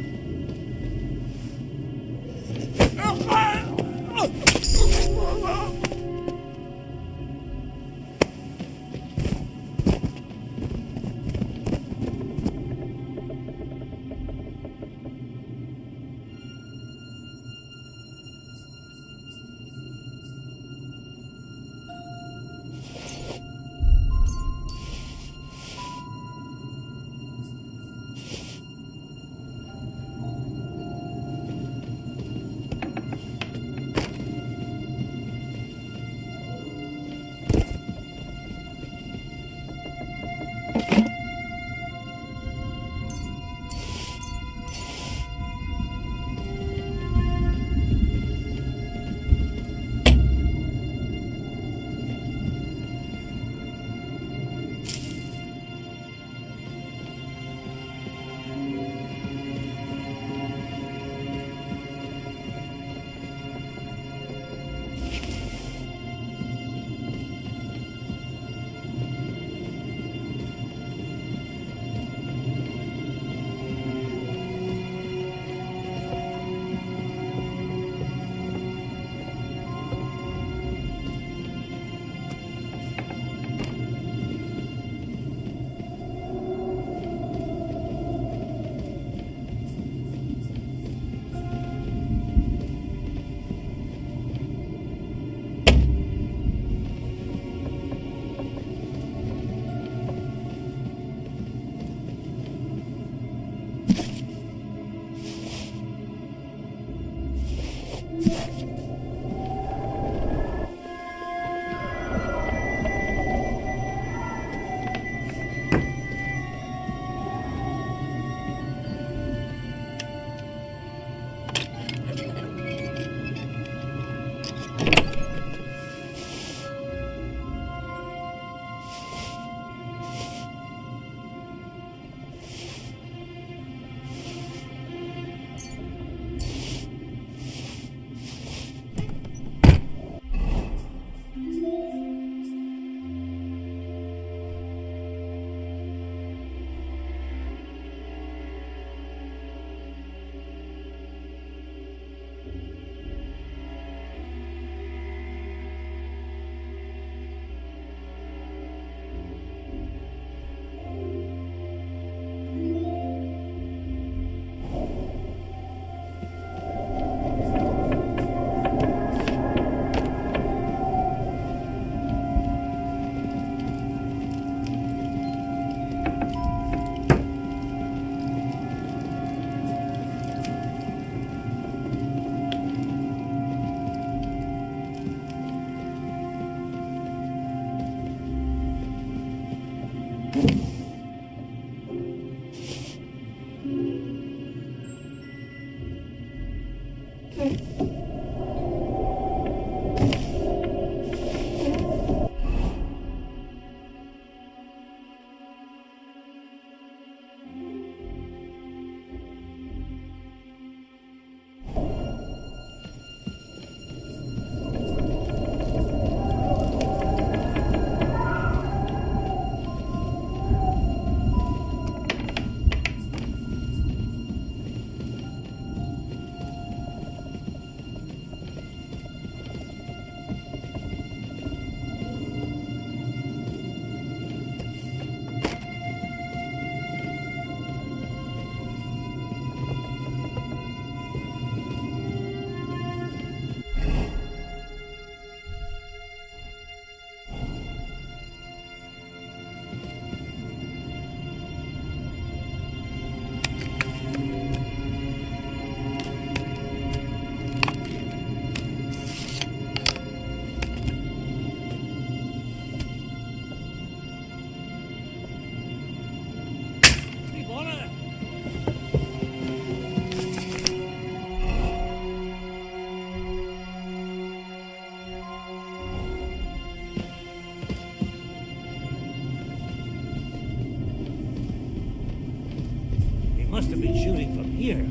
Must have been shooting from here.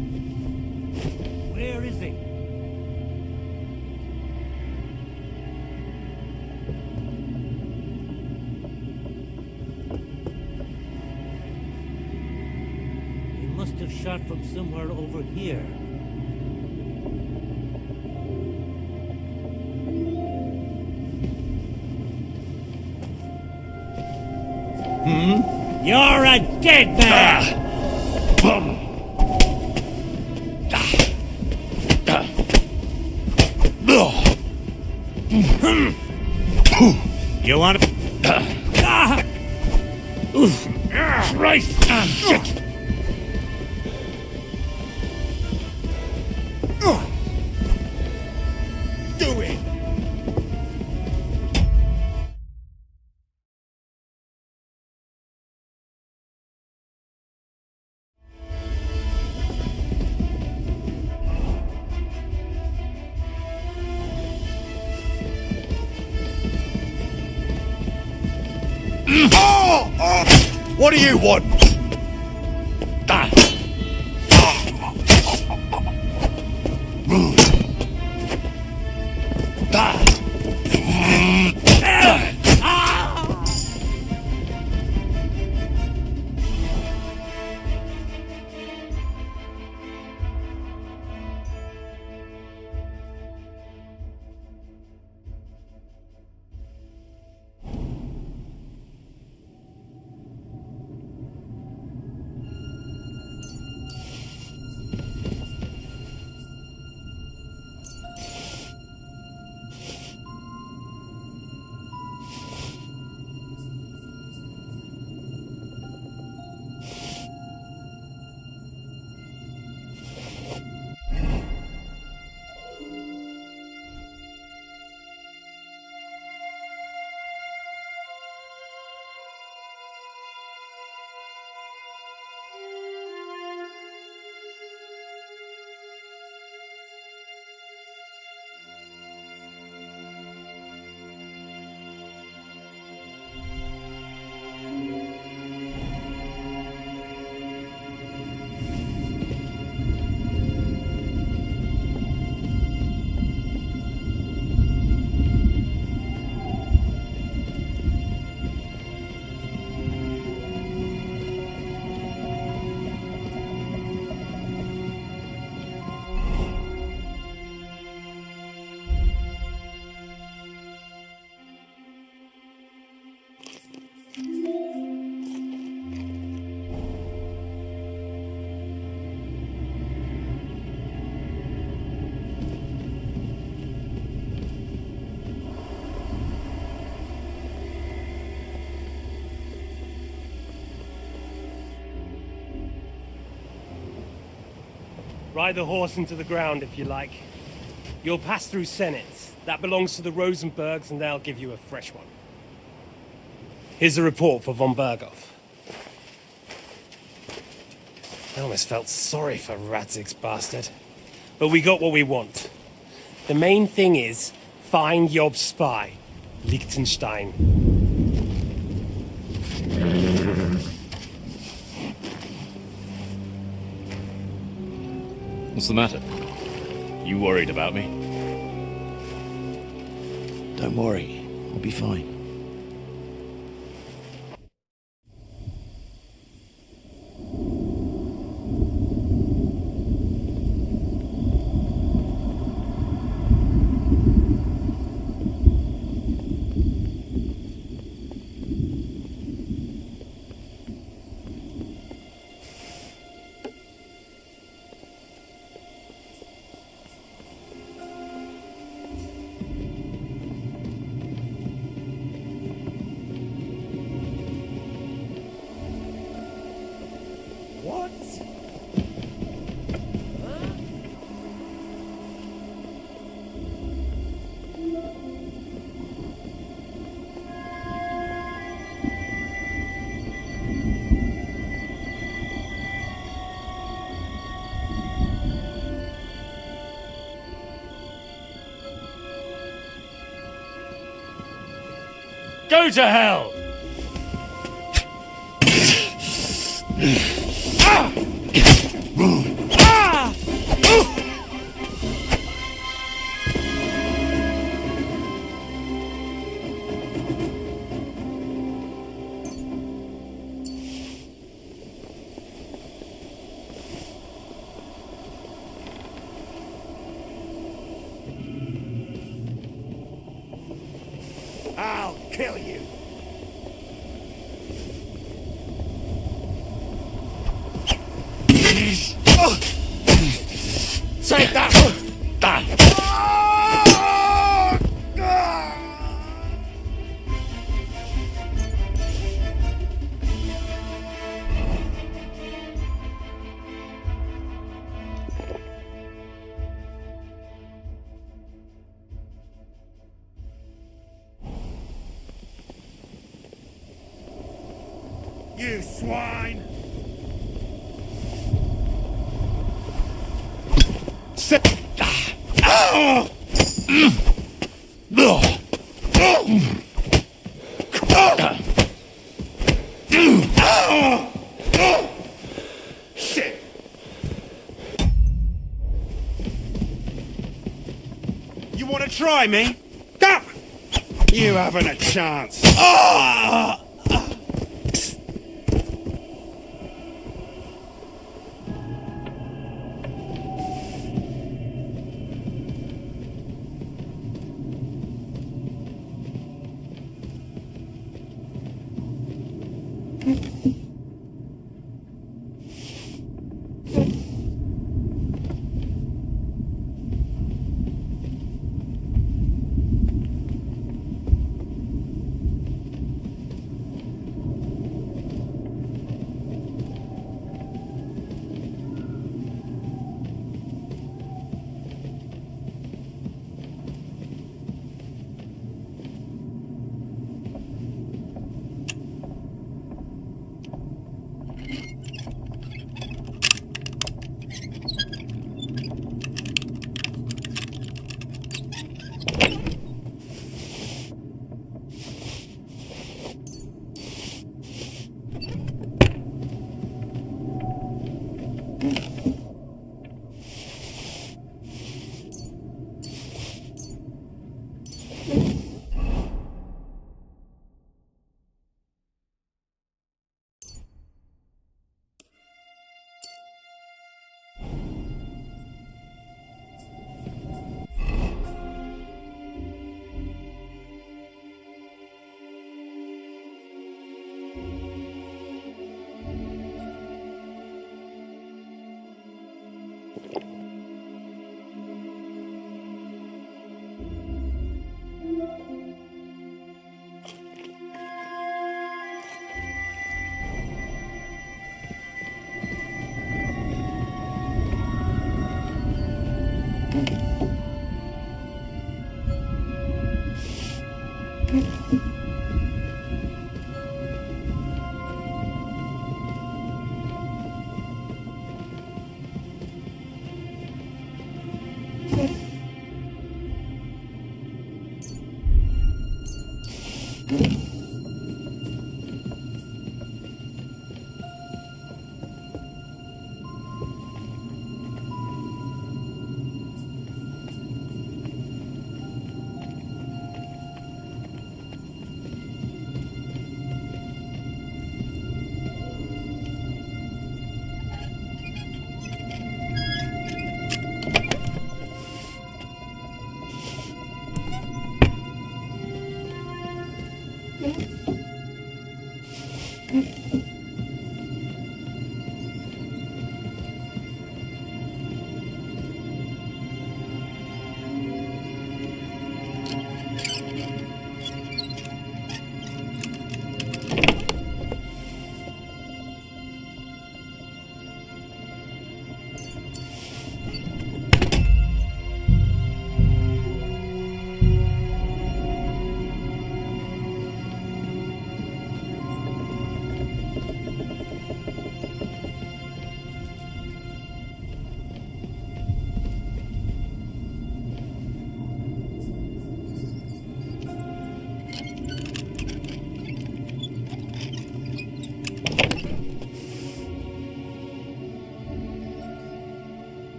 Where is he? have shot from somewhere over here. You're a dead man! You want to... Christ! Shit! Do it! What do you want? Ride the horse into the ground if you like. You'll pass through Senates. That belongs to the Rosenbergs, and they'll give you a fresh one. Here's a report for von Berghoff. I almost felt sorry for Radzig's bastard. But we got what we want. The main thing is, find Job's spy, Liechtenstein. What's the matter? You worried about me? Don't worry, I'll be fine. Go to hell! Take that! You swine! Shit! You want to try me? Go! You haven't a chance.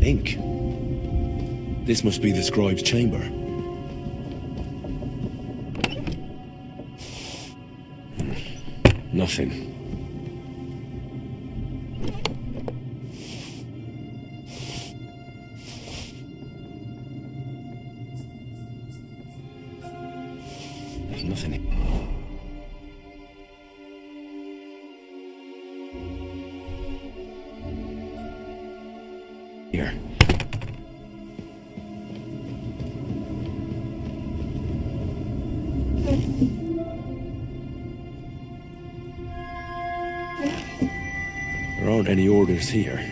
Ink. This must be the scribe's chamber. Nothing. There's nothing. Here. There aren't any orders here.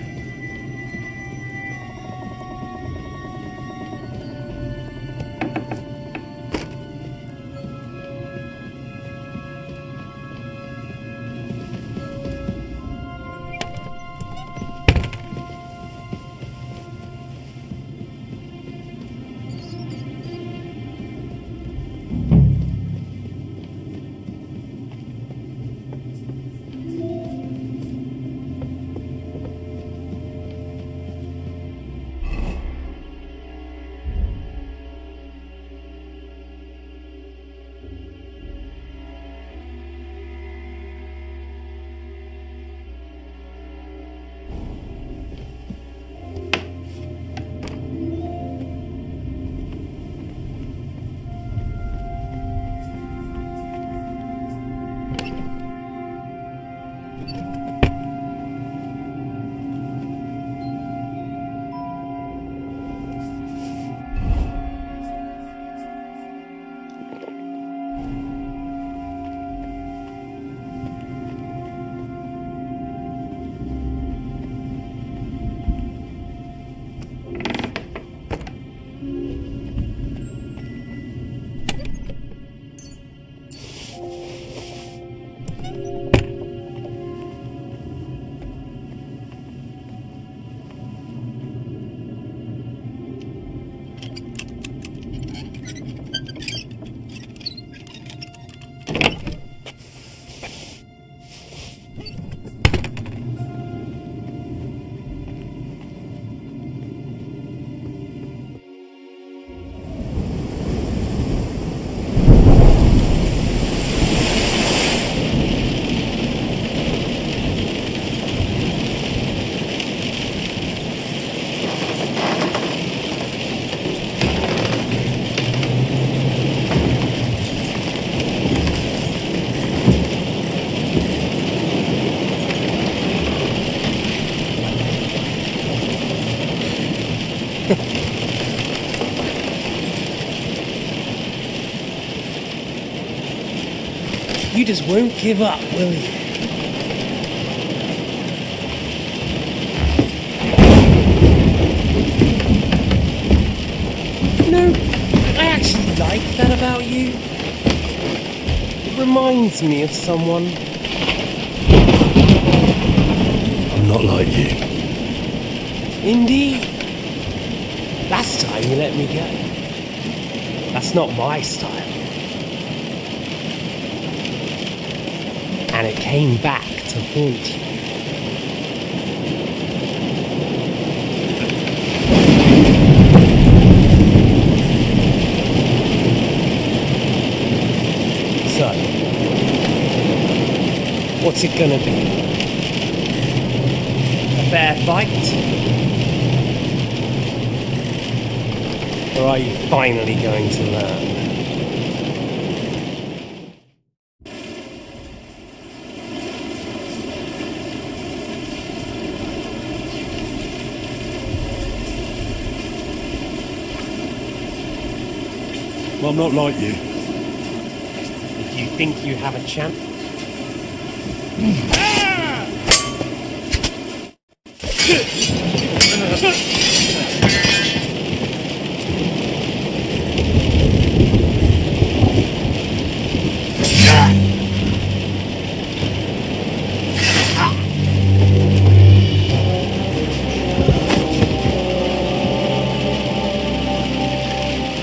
You just won't give up, will you? No, I actually like that about you. It reminds me of someone. I'm not like you. Indeed. Last time you let me go. That's not my style. And it came back to haunt you. So, what's it gonna be? A fair fight? Or are you finally going to learn? Well, I'm not like you. If you think you have a chance.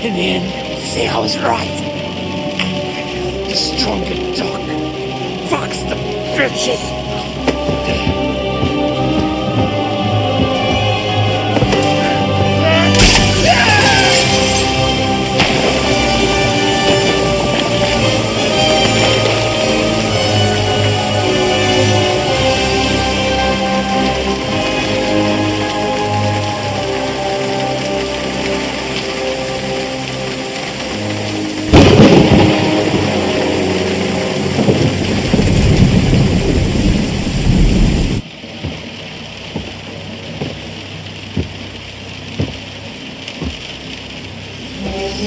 In the end, see, I was right. The stronger dog. Fucks the bitches. I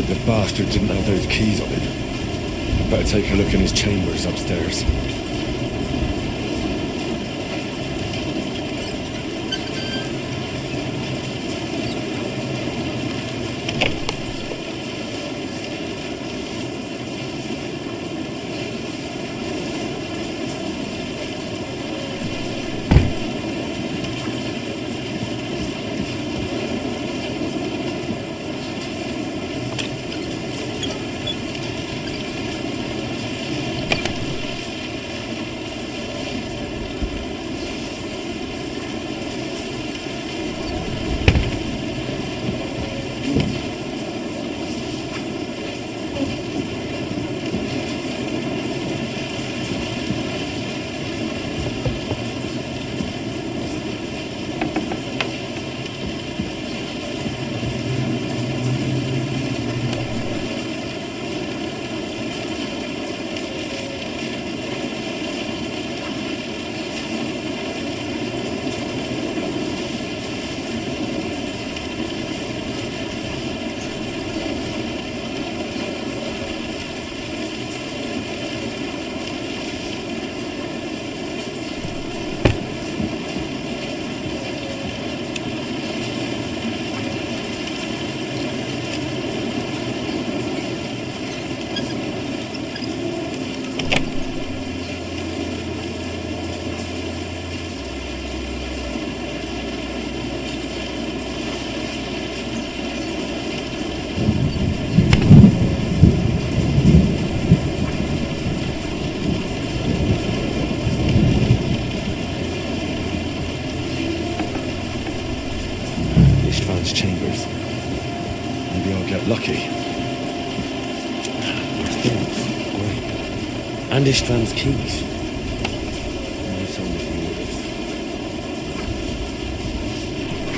hope the bastard didn't have those keys on him. Better take a look in his chambers upstairs. Chambers. Maybe I'll get lucky. More things. Great. And Ishtvan's keys. Nice on the orders.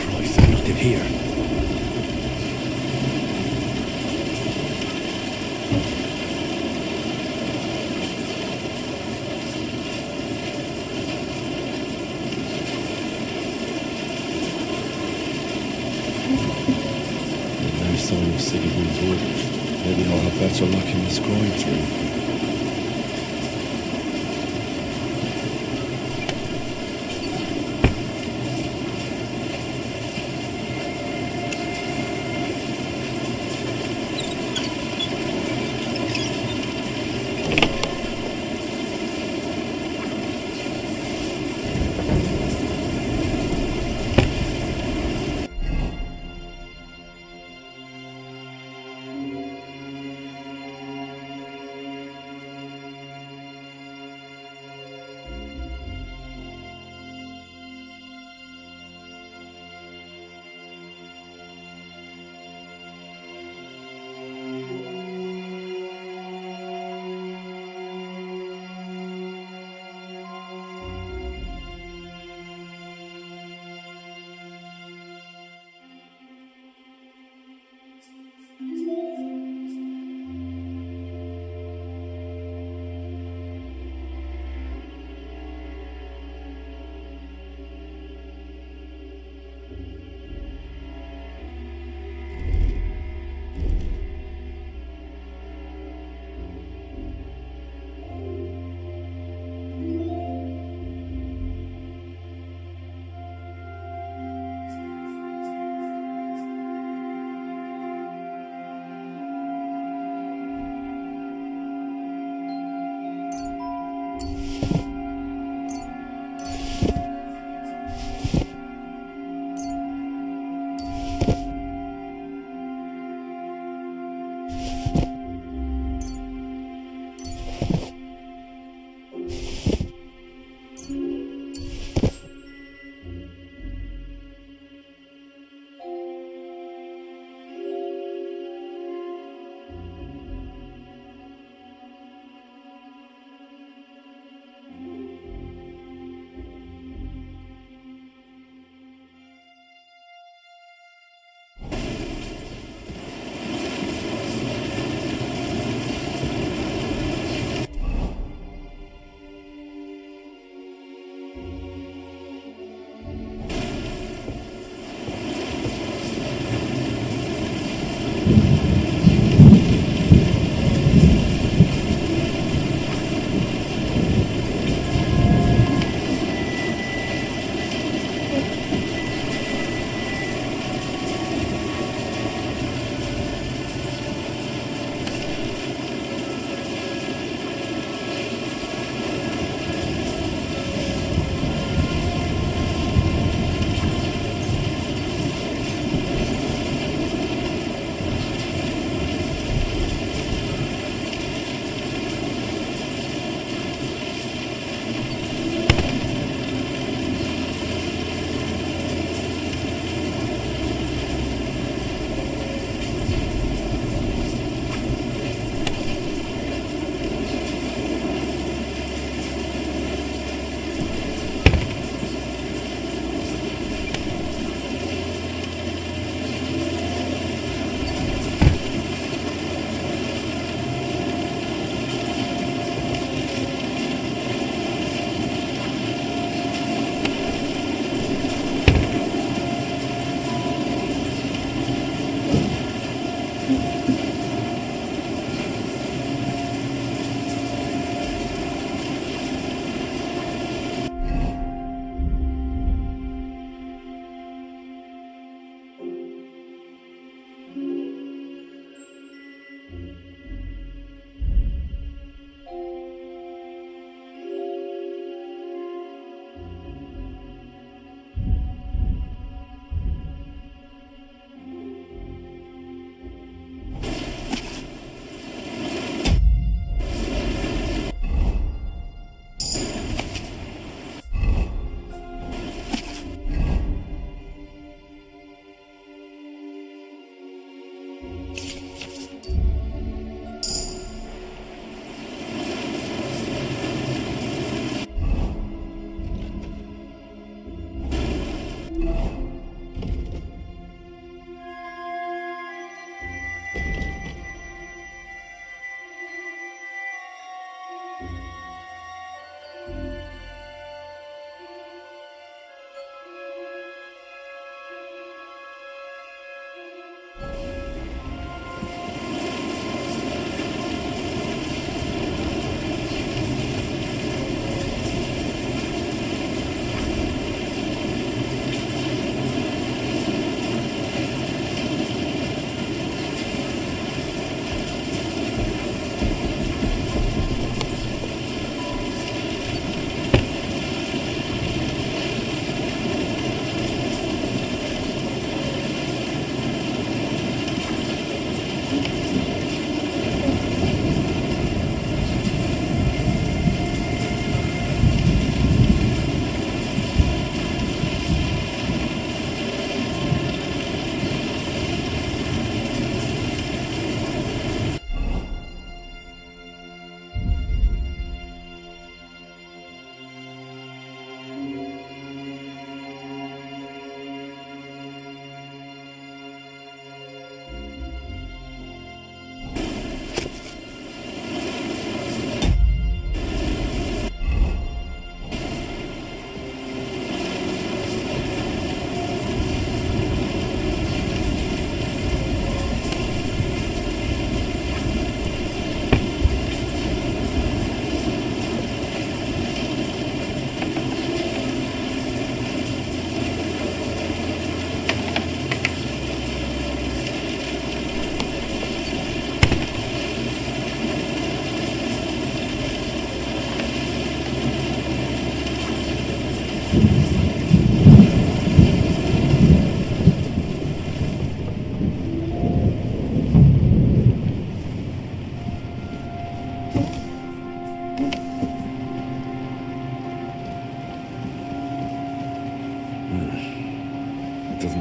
Christ, there's nothing here. Sigurd's orders. Maybe I'll have better luck in the scribe's room.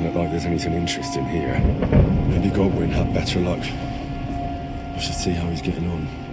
look like there's anything interesting here. Maybe Godwin had better luck. I should see how he's getting on.